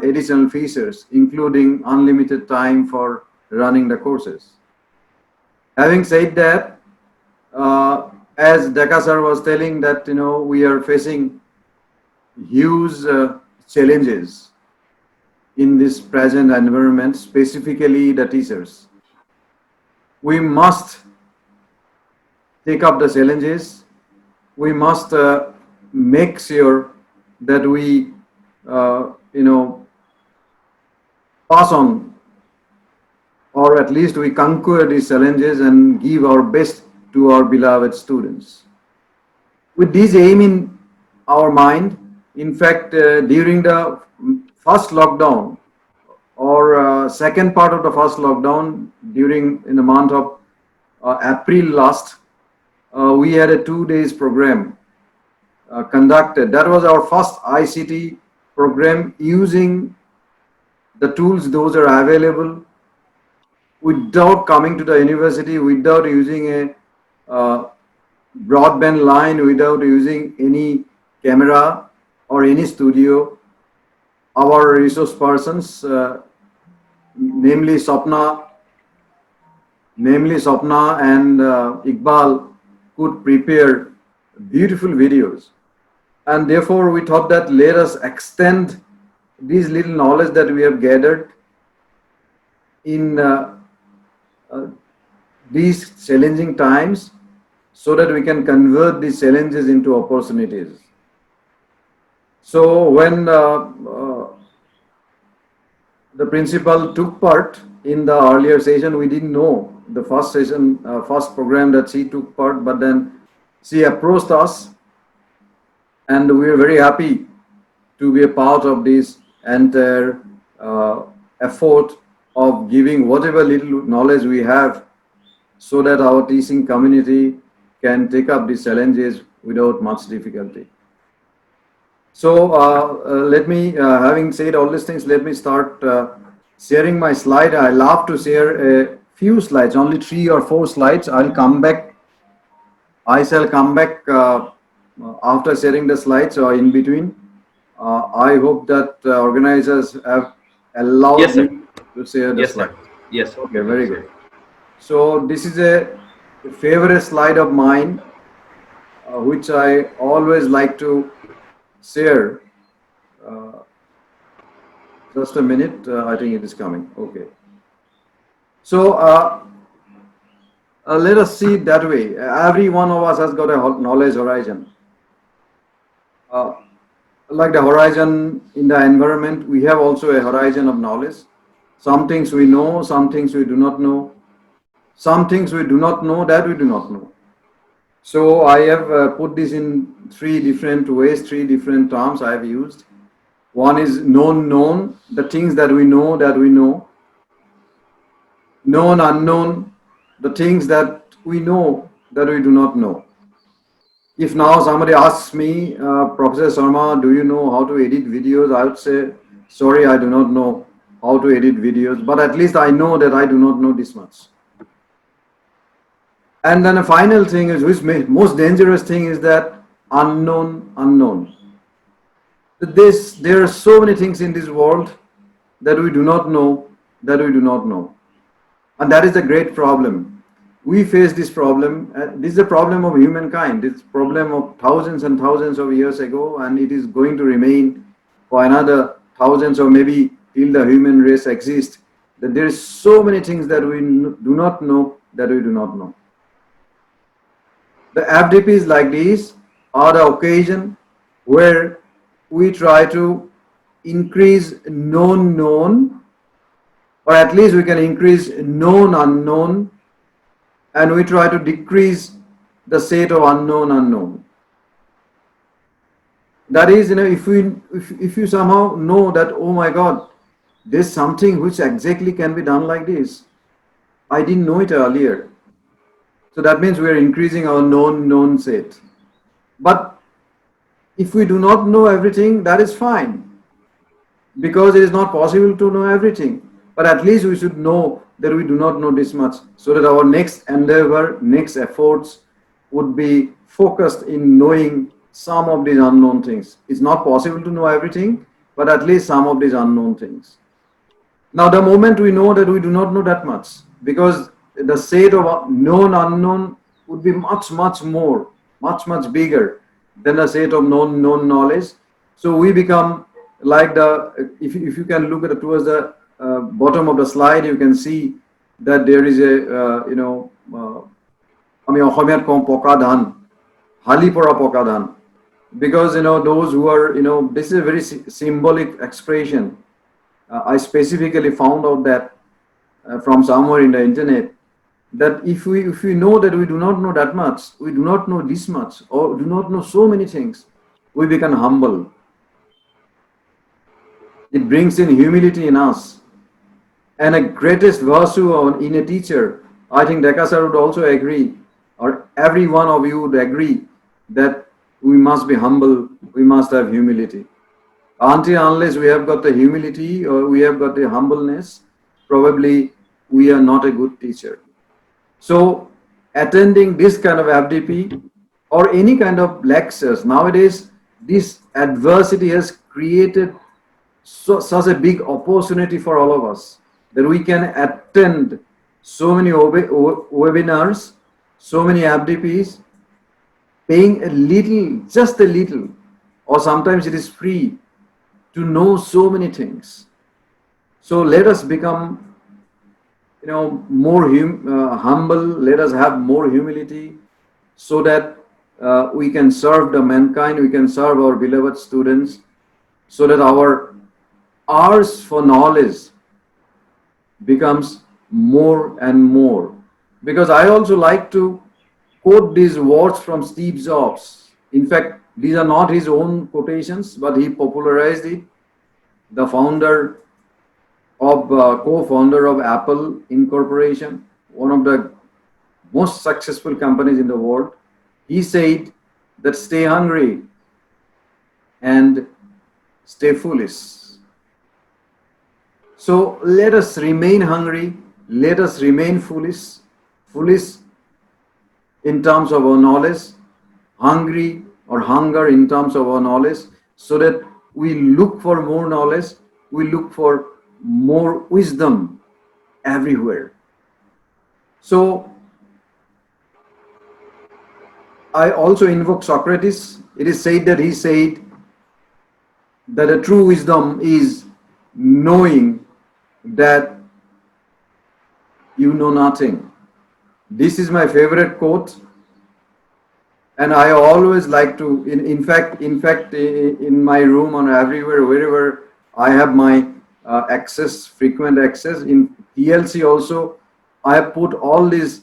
additional features, including unlimited time for running the courses. Having said that, as Deka sir was telling that we are facing huge challenges in this present environment, specifically the teachers. We must take up the challenges. We must make sure that we pass on, or at least we conquer these challenges and give our best to our beloved students. With this aim in our mind, in fact, during the first lockdown or second part of the first lockdown in the month of April last, we had a 2-day program conducted. That was our first ICT program using the tools those are available without coming to the university, without using a broadband line, without using any camera or any studio. Our resource persons, namely Swapna and Iqbal, could prepare beautiful videos. And therefore we thought that let us extend this little knowledge that we have gathered in these challenging times so that we can convert these challenges into opportunities. So when the principal took part in the earlier session, we didn't know the first session, first program that she took part, but then she approached us and we are very happy to be a part of this entire effort of giving whatever little knowledge we have so that our teaching community can take up these challenges without much difficulty. So let me, having said all these things, let me start sharing my slide. I love to share a few slides, only 3 or 4 slides. I'll come back. I shall come back after sharing the slides or in between. I hope that organizers have allowed me to share the slide. Yes. Okay, very good. So this is a favorite slide of mine, which I always like to share. Just a minute, I think it is coming. Okay. So let us see it that way. Every one of us has got a knowledge horizon. Like the horizon in the environment, we have also a horizon of knowledge. Some things we know, some things we do not know. Some things we do not know that we do not know. So I have put this in 3 different ways, 3 different terms I have used. One is known, the things that we know that we know. Known, unknown, the things that we know that we do not know. If now somebody asks me, Professor Sharma, do you know how to edit videos? I would say, sorry, I do not know how to edit videos, but at least I know that I do not know this much. And then a final thing is, which most dangerous thing is that unknown. There are so many things in this world that we do not know, And that is a great problem. We face this problem. This is a problem of humankind. It's a problem of thousands and thousands of years ago, and it is going to remain for another thousands or maybe till the human race exists. That there is so many things that we do not know, that we do not know. The FDPs like these are the occasion where we try to increase known, or at least we can increase known unknown, and we try to decrease the state of unknown. That is, if you somehow know that, oh my God, there's something which exactly can be done like this. I didn't know it earlier. So that means we are increasing our known state. But if we do not know everything, that is fine, because it is not possible to know everything. But at least we should know that we do not know this much, so that our next endeavor, next efforts would be focused in knowing some of these unknown things. It's not possible to know everything, but at least some of these unknown things. Now, the moment we know that we do not know that much, because the state of known unknown would be much bigger than the state of known knowledge. So we become like if you can look at towards the bottom of the slide, you can see that there is a because those who are this is a very symbolic expression. I specifically found out that from somewhere in the internet, that if we know that we do not know that much, we do not know this much, or do not know so many things, we become humble. It brings in humility in us. And a greatest virtue in a teacher, I think Deka sir would also agree, or every one of you would agree, that we must be humble, we must have humility. Unless we have got the humility or we have got the humbleness, probably we are not a good teacher. So attending this kind of FDP or any kind of lectures, nowadays this adversity has created such a big opportunity for all of us, that we can attend so many webinars, so many FDPs, paying a little, just a little, or sometimes it is free, to know so many things. So let us become more humble. Let us have more humility, so that we can serve the mankind, we can serve our beloved students, so that our hours for knowledge becomes more and more. Because I also like to quote these words from Steve Jobs. In fact, these are not his own quotations, but he popularized it. The founder of co-founder of Apple Incorporation, one of the most successful companies in the world. He said that stay hungry and stay foolish. So let us remain hungry, let us remain foolish in terms of our knowledge, hungry or hunger in terms of our knowledge, so that we look for more knowledge, we look for more wisdom everywhere. So I also invoke Socrates. It is said that he said that a true wisdom is knowing that you know nothing. This is my favorite quote, and I always like to, in fact, in my room or everywhere, wherever I have my frequent access, in TLC also, I have put all these,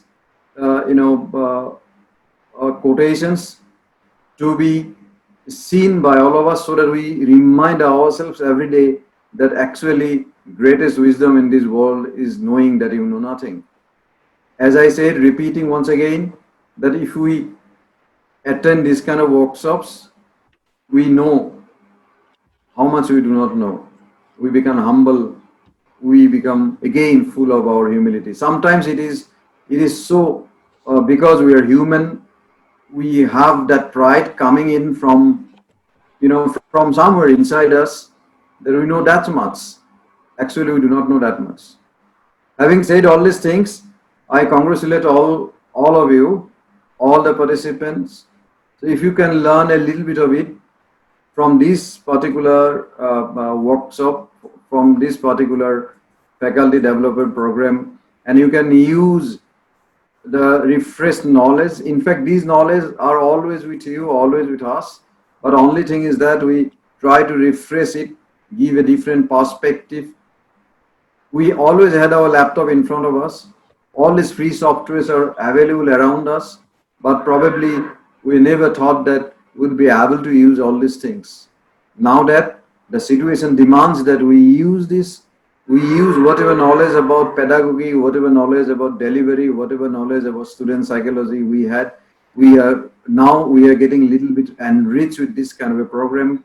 quotations to be seen by all of us, so that we remind ourselves every day that actually greatest wisdom in this world is knowing that you know nothing. As I said, repeating once again, that if we attend these kind of workshops, we know how much we do not know. We become humble. We become again full of our humility. Sometimes it is so, because we are human, we have that pride coming in from somewhere inside us, that we know that much. Actually, we do not know that much. Having said all these things, I congratulate all of you, all the participants. So if you can learn a little bit of it from this particular workshop, from this particular faculty development program, and you can use the refreshed knowledge. In fact, these knowledge are always with you, always with us. But only thing is that we try to refresh it, give a different perspective. We always had our laptop in front of us. All these free softwares are available around us, but probably we never thought that we'll be able to use all these things. Now that the situation demands that we use this, we use whatever knowledge about pedagogy, whatever knowledge about delivery, whatever knowledge about student psychology we had. We are getting a little bit enriched with this kind of a program,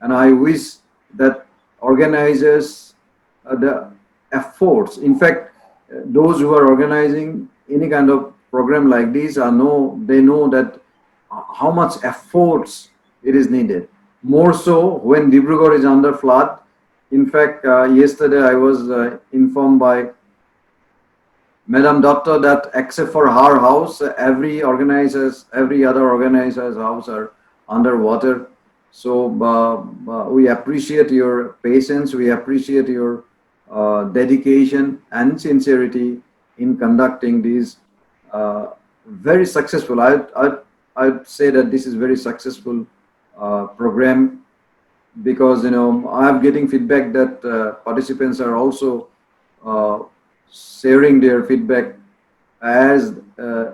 and I wish that organizers, the efforts, in fact, those who are organizing any kind of program like this they know that how much efforts it is needed. More so when Dibrugarh is under flood. In fact, yesterday I was informed by Madam Doctor that except for her house, every other organizer's house are underwater. So we appreciate your patience, we appreciate your dedication and sincerity in conducting these very successful. I'd say that this is very successful program, because I'm getting feedback that participants are also sharing their feedback as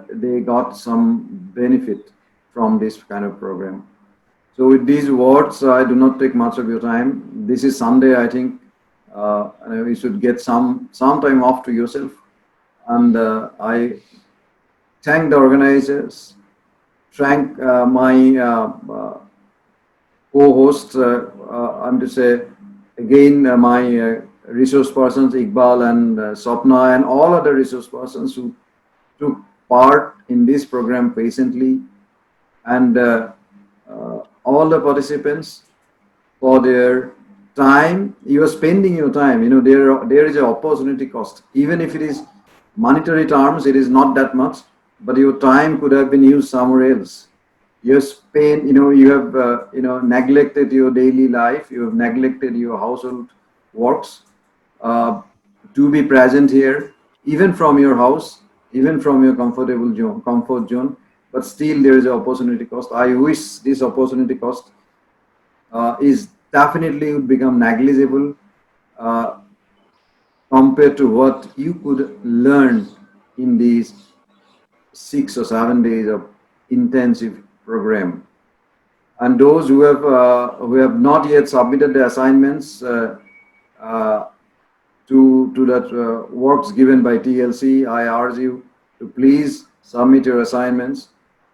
they got some benefit from this kind of program. So with these words, I do not take much of your time. This is Sunday, I think. You should get some time off to yourself. And I thank the organizers, thank my co-hosts, I'm to say again my resource persons, Iqbal and Swapna, and all other resource persons who took part in this program patiently, and all the participants for their time. You are spending your time. There is an opportunity cost. Even if it is monetary terms, it is not that much, but your time could have been used somewhere else. You have spent, you have, neglected your daily life. You have neglected your household works to be present here. even from your house, even from your comfort zone, but still there is an opportunity cost. I wish this opportunity cost is definitely would become negligible compared to what you could learn in these 6 or 7 days of intensive program. And those who have not yet submitted the assignments to that works given by TLC, I urge you to please submit your assignments.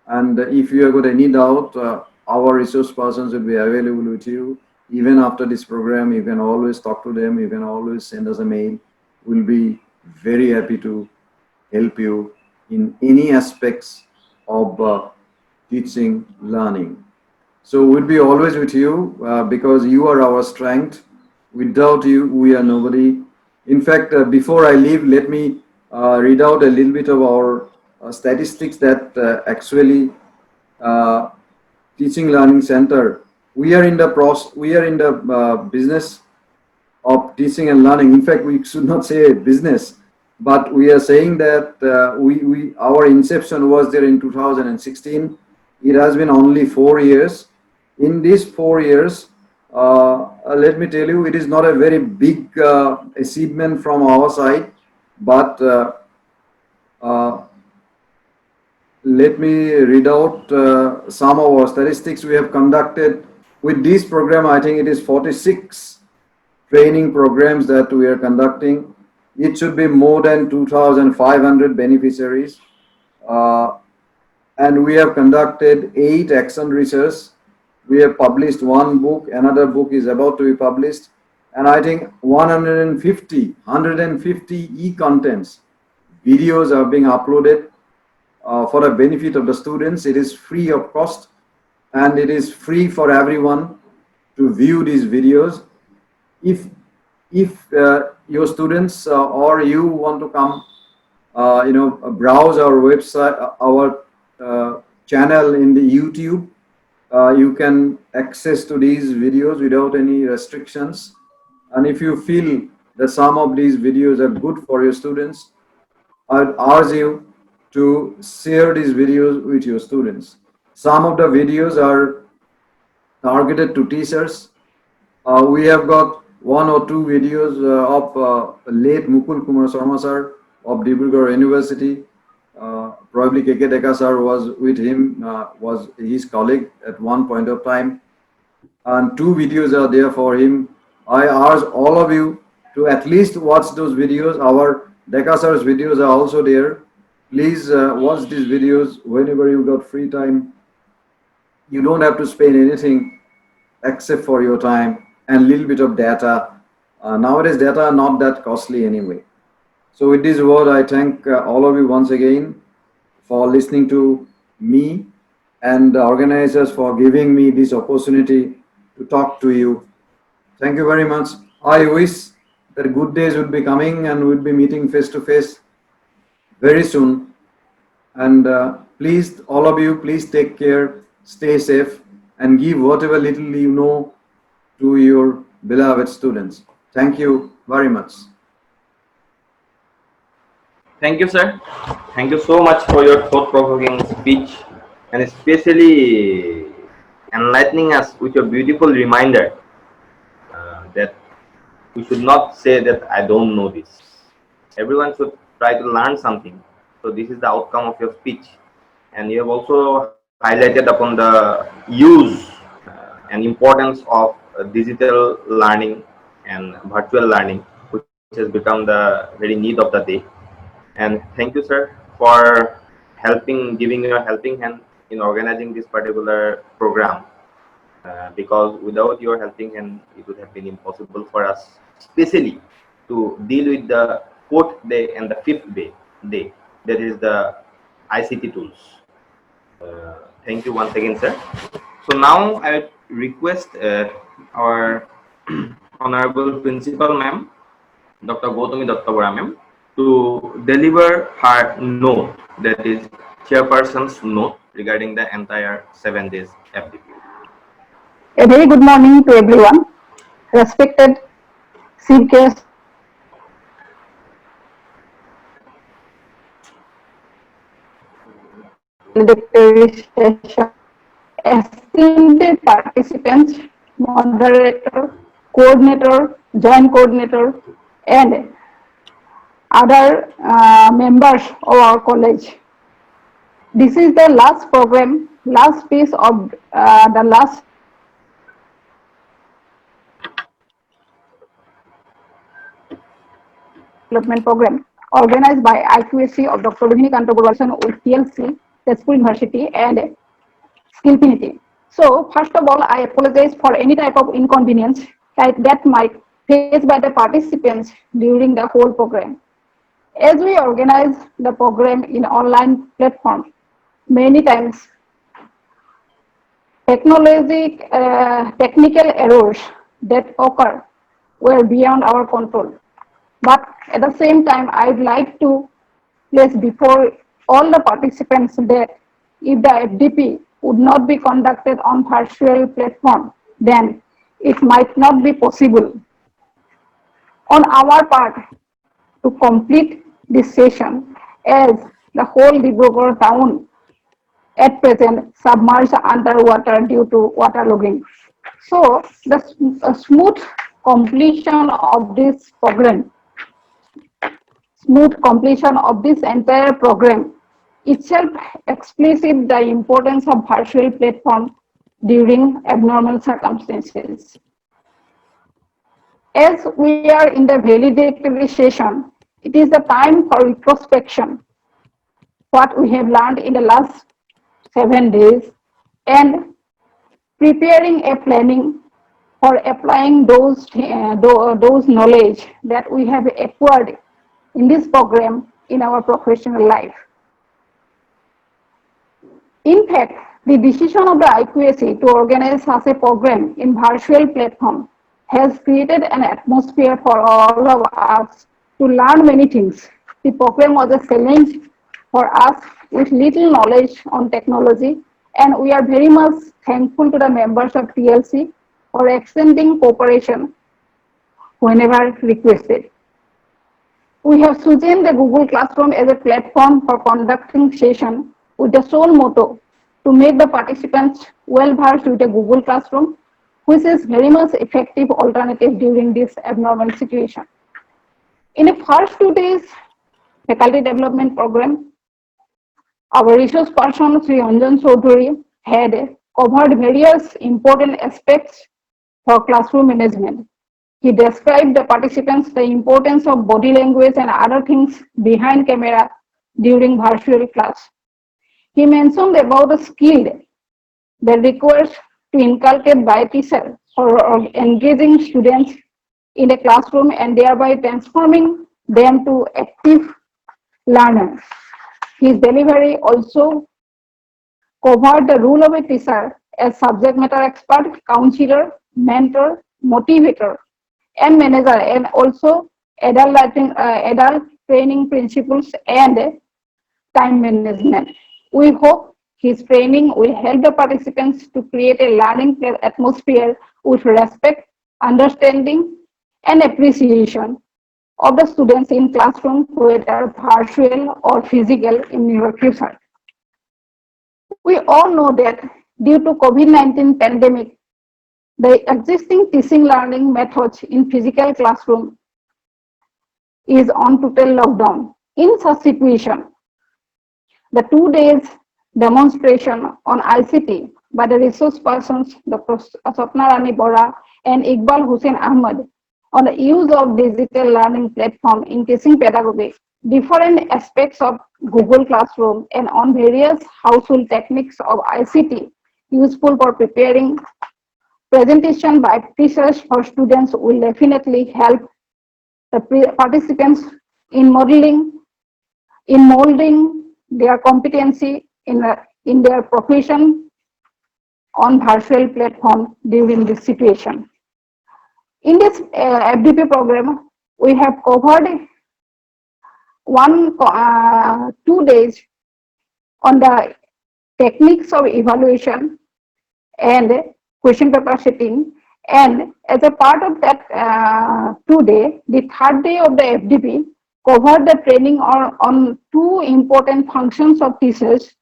And if you have got any doubt, our resource persons will be available with you. Even after this program, you can always talk to them. You can always send us a mail. We'll be very happy to help you in any aspects of teaching, learning. So we'll be always with you because you are our strength. Without you, we are nobody. In fact, before I leave, let me read out a little bit of our statistics that actually Teaching Learning Center. We are in the business of teaching and learning. In fact, we should not say business, but we are saying that our inception was there in 2016. It has been only 4 years. In these 4 years, let me tell you, it is not a very big achievement from our side, but let me read out some of our statistics we have conducted. With this program, I think it is 46 training programs that we are conducting. It should be more than 2,500 beneficiaries. And we have conducted 8 action research. We have published 1 book, another book is about to be published. And I think 150 e-contents, videos are being uploaded for the benefit of the students. It is free of cost and it is free for everyone to view these videos. If your students or you want to come, browse our website, our channel in the YouTube, you can access to these videos without any restrictions. And if you feel that some of these videos are good for your students, I would urge you to share these videos with your students. Some of the videos are targeted to teachers. We have got 1 or 2 videos of late Mukul Kumar Sharma sir of Dibrugarh University. Probably K.K. Deka sir was with him, was his colleague at one point of time. And 2 videos are there for him. I urge all of you to at least watch those videos. Our Deka sir's videos are also there. Please watch these videos whenever you got free time. You don't have to spend anything except for your time and a little bit of data. Nowadays, data are not that costly anyway. So with this word, I thank all of you once again for listening to me and the organizers for giving me this opportunity to talk to you. Thank you very much. I wish that good days would be coming and we'll be meeting face to face very soon. And please, all of you, please take care, stay safe, and give whatever little you know to your beloved students. Thank you very much. Thank you, sir. Thank you so much for your thought-provoking speech and especially enlightening us with your beautiful reminder that we should not say that I don't know this. Everyone should try to learn something. So this is the outcome of your speech. And you have also highlighted upon the use and importance of digital learning and virtual learning, which has become the very need of the day. And thank you, sir, for giving your helping hand in organizing this particular program. Because without your helping hand, it would have been impossible for us, especially to deal with the 4th day and the 5th day. That is the ICT tools. Thank you once again, sir. So now I request our Honorable Principal Ma'am, Dr. Gautami Datta Ma'am, to deliver her note, that is chairperson's note regarding the entire 7 days FDP. A very good morning to everyone. Respected chief guest, valedictory session, assembled participants, moderator, coordinator, joint coordinator, and other members of our college. This is the last program, last piece of the last development program organized by IQAC of Dr. Rohini Kanto with TLC, Tezpur University, and Skillfinity. So, first of all, I apologize for any type of inconvenience that might faced by the participants during the whole program. As we organize the program in online platform, many times technical errors that occur were beyond our control. But at the same time, I'd like to place before all the participants that if the FDP would not be conducted on virtual platform, then it might not be possible on our part to complete this session, as the whole Dibrugarh town at present submerged underwater due to waterlogging. So the smooth completion of this program, entire program itself explicit the importance of virtual platform during abnormal circumstances. As we are in the valedictory session, it is the time for retrospection, what we have learned in the last 7 days, and preparing a planning for applying those knowledge that we have acquired in this program in our professional life. In fact, the decision of the IQAC to organize such a program in virtual platform has created an atmosphere for all of us to learn many things. The program was a challenge for us with little knowledge on technology, and we are very much thankful to the members of TLC for extending cooperation whenever requested. We have chosen the Google Classroom as a platform for conducting session with the sole motto to make the participants well versed with the Google Classroom, which is very much effective alternative during this abnormal situation. In the first 2 days faculty development program, our resource person Sri Anjan Chaudhary had covered various important aspects for classroom management. He described the participants the importance of body language and other things behind camera during virtual class. He mentioned about the skill that requires to inculcate by teacher for engaging students in a classroom and thereby transforming them to active learners. His delivery also covered the role of a teacher as subject matter expert, counselor, mentor, motivator, and manager, and also adult training principles and time management. We hope his training will help the participants to create a learning atmosphere with respect, understanding, and appreciation of the students in classroom, whether virtual or physical, in near future. We all know that due to COVID-19 pandemic, the existing teaching learning methods in physical classroom is on total lockdown. In such situation, the 2 days demonstration on ICT by the resource persons Dr. Sapna Rani Bora and Iqbal Hussain Ahmed on the use of digital learning platform in teaching pedagogy, different aspects of Google Classroom, and on various household techniques of ICT useful for preparing presentation by teachers for students will definitely help the participants in molding their competency in their profession on virtual platform during this situation. In this FDP program, we have covered 2 days on the techniques of evaluation and question paper setting, and as a part of that 2 day, the third day of the FDP covered the training on two important functions of teachers,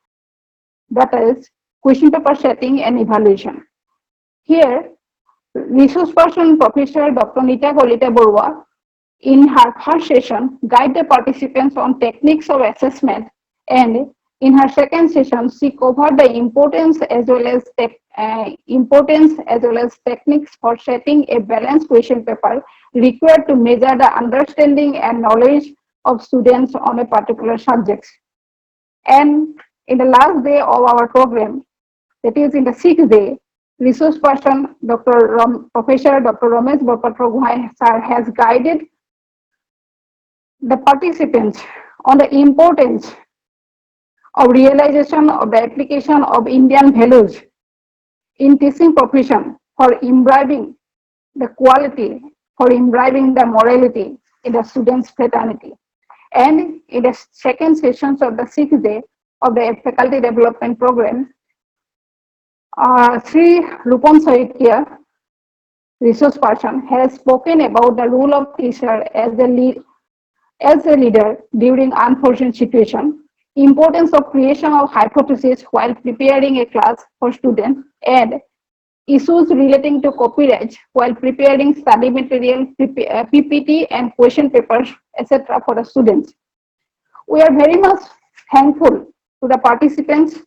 that is question paper setting and evaluation. Here, resource person Professor Dr. Nita Kolita Borua, in her first session, guide the participants on techniques of assessment, and in her second session, she covered the importance as well as techniques for setting a balanced question paper required to measure the understanding and knowledge of students on a particular subject. And in the last day of our program, that is in the 6th day, resource person Professor Dr. Ramesh Borpatra sir has guided the participants on the importance of realization of the application of Indian values in teaching profession for imbibing the quality, for imbibing the morality in the students' fraternity. And in the second sessions of the 6th day of the faculty development program, Sri Rupam Saikia, resource person, has spoken about the role of teacher as a leader during unforeseen situation, importance of creation of hypothesis while preparing a class for students, and issues relating to copyright while preparing study material, PPT and question papers, etc. for the students. We are very much thankful to the participants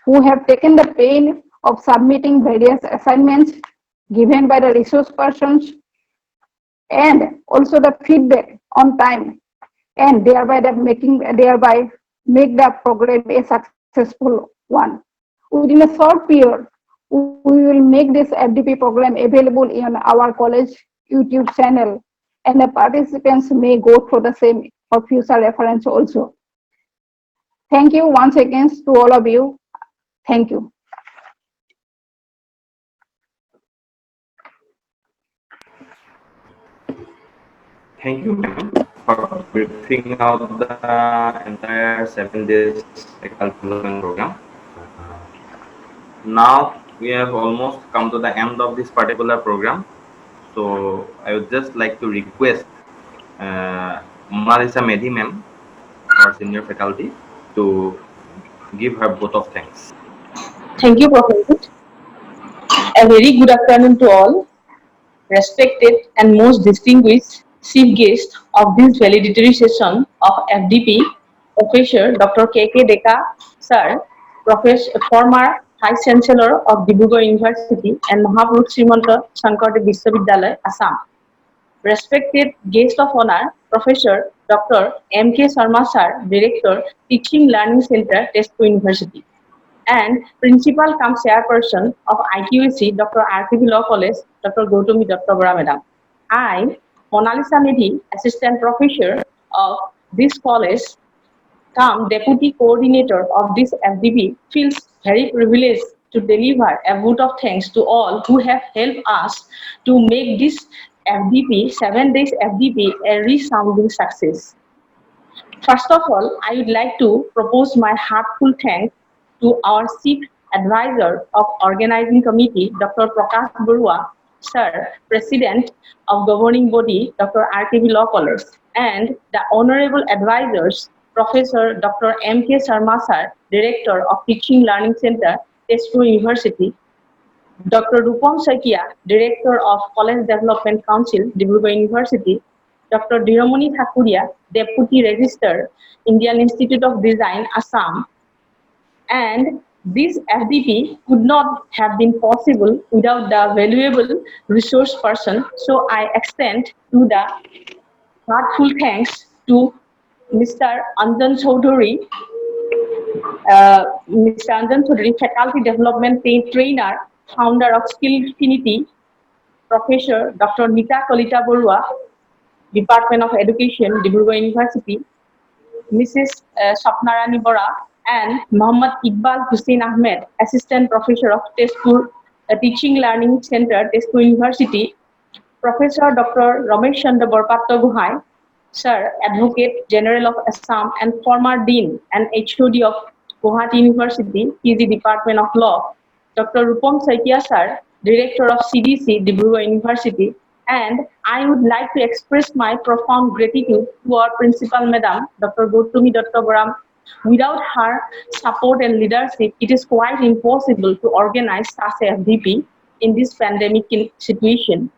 who have taken the pain of submitting various assignments given by the resource persons, and also the feedback on time, and thereby make the program a successful one. Within a short period, we will make this FDP program available in our college YouTube channel, and the participants may go through the same for future reference also. Thank you once again to all of you. Thank you. Thank you, ma'am, for briefing out the entire 7 days faculty development program. Now we have almost come to the end of this particular program. So I would just like to request Mona Lisa Medhi ma'am, our senior faculty, to give her vote of thanks. Thank you, Professor. A very good afternoon to all, respected and most distinguished chief guest of this valedictory session of FDP, Professor Dr. K.K. Deka, Sir, former Vice Chancellor of Dibrugarh University and Mahapurush Srimanta Shankardev Vishwavidyalaya, Assam. Respected guest of honor, Professor Dr. M.K. Sharma Sir, Director, Teaching Learning Center, Tezpur University, and Principal cum Chairperson of IQAC, Dr. R.K.B. Law College, Dr. Gautami Dr. Bora Madam. I, Mona Lisa Medhi, Assistant Professor of this college, cum Deputy Coordinator of this FDP, feels very privileged to deliver a vote of thanks to all who have helped us to make this FDP, 7 days FDP, a resounding success. First of all, I would like to propose my heartfelt thanks to our Chief Advisor of Organizing Committee, Dr. Prakash Barua, Sir, President of Governing Body, Dr. R.K.B. Law College, and the Honorable Advisors, Professor Dr. M.K. Sharma Sir, Director of Teaching Learning Center, Tezpur University, Dr. Rupam Saikia, Director of College Development Council, Dibrugarh University, Dr. Dhiramani Thakuria, Deputy Registrar, Indian Institute of Design, Assam. And this FDP could not have been possible without the valuable resource person. So I extend to the heartful thanks to Mr. Anjan Chaudhary, Faculty Development Trainer, Founder of Skillfinity, Professor Dr. Nita Kolita Borua, Department of Education, Dibrugarh University, Mrs. Sapnarani Bora, and Muhammad Iqbal Hussain Ahmed, Assistant Professor of Tezpur Teaching Learning Center, Tezpur University, Professor Dr. Ramesh Chandra Borpatra Guhai, Sir, Advocate General of Assam and former Dean and HOD of Guwahati University, PG Department of Law, Dr. Rupam Saikia Sir, Director of CDC, Dibrugarh University, And I would like to express my profound gratitude to our principal madam, Dr. Gautami Dattaboram. Without her support and leadership, it is quite impossible to organize such a FDP in this pandemic situation.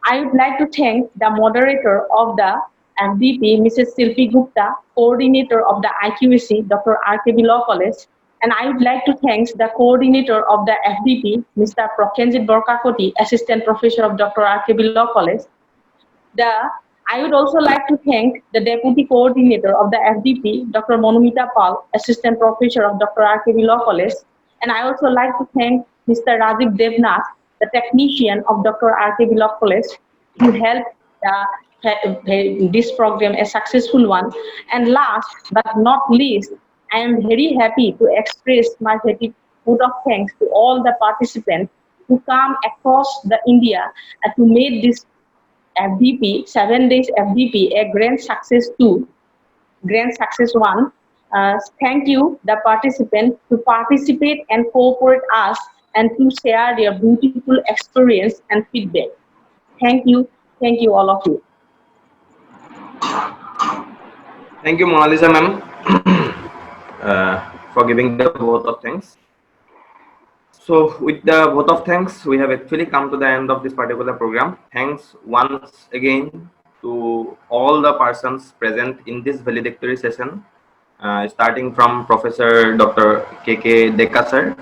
I would like to thank the moderator of the FDP, Mrs. Silpi Gupta, coordinator of the IQAC, Dr. RKB Law College, and I would like to thank the coordinator of the FDP, Mr. Prokenjit Borkakoti, Assistant Professor of Dr. RKB Law College. I would also like to thank the Deputy Coordinator of the FDP, Dr. Monumita Pal, Assistant Professor of Dr. RKB Law College, and I also like to thank Mr. Rajiv Devnath, the technician of Dr. RKB Law College, who helped this program a successful one. And last but not least, I am very happy to express my vote of thanks to all the participants who come across the India to make this FDP, 7 days FDP, a grand success too, grand success one. Thank you, the participants, to participate and cooperate us and to share their beautiful experience and feedback. Thank you all of you. Thank you, Mona Lisa ma'am, for giving the vote of thanks. So with the vote of thanks, we have actually come to the end of this particular program. Thanks once again to all the persons present in this valedictory session, starting from Professor Dr. K.K. Deka sir,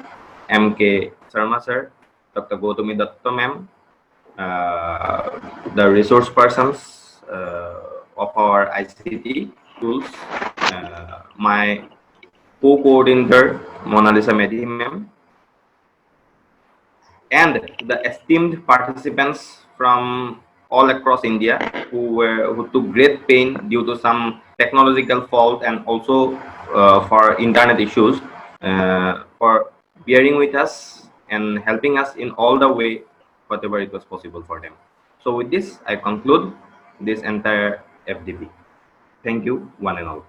M.K. Sharma sir, Dr. Gautami Datta ma'am, the resource persons of our ICT tools, my co-coordinator Mona Lisa Medhi ma'am, and the esteemed participants from all across India who took great pain due to some technological fault and also for internet issues, for bearing with us and helping us in all the way whatever it was possible for them. So with this, I conclude this entire FDP. Thank you, one and all.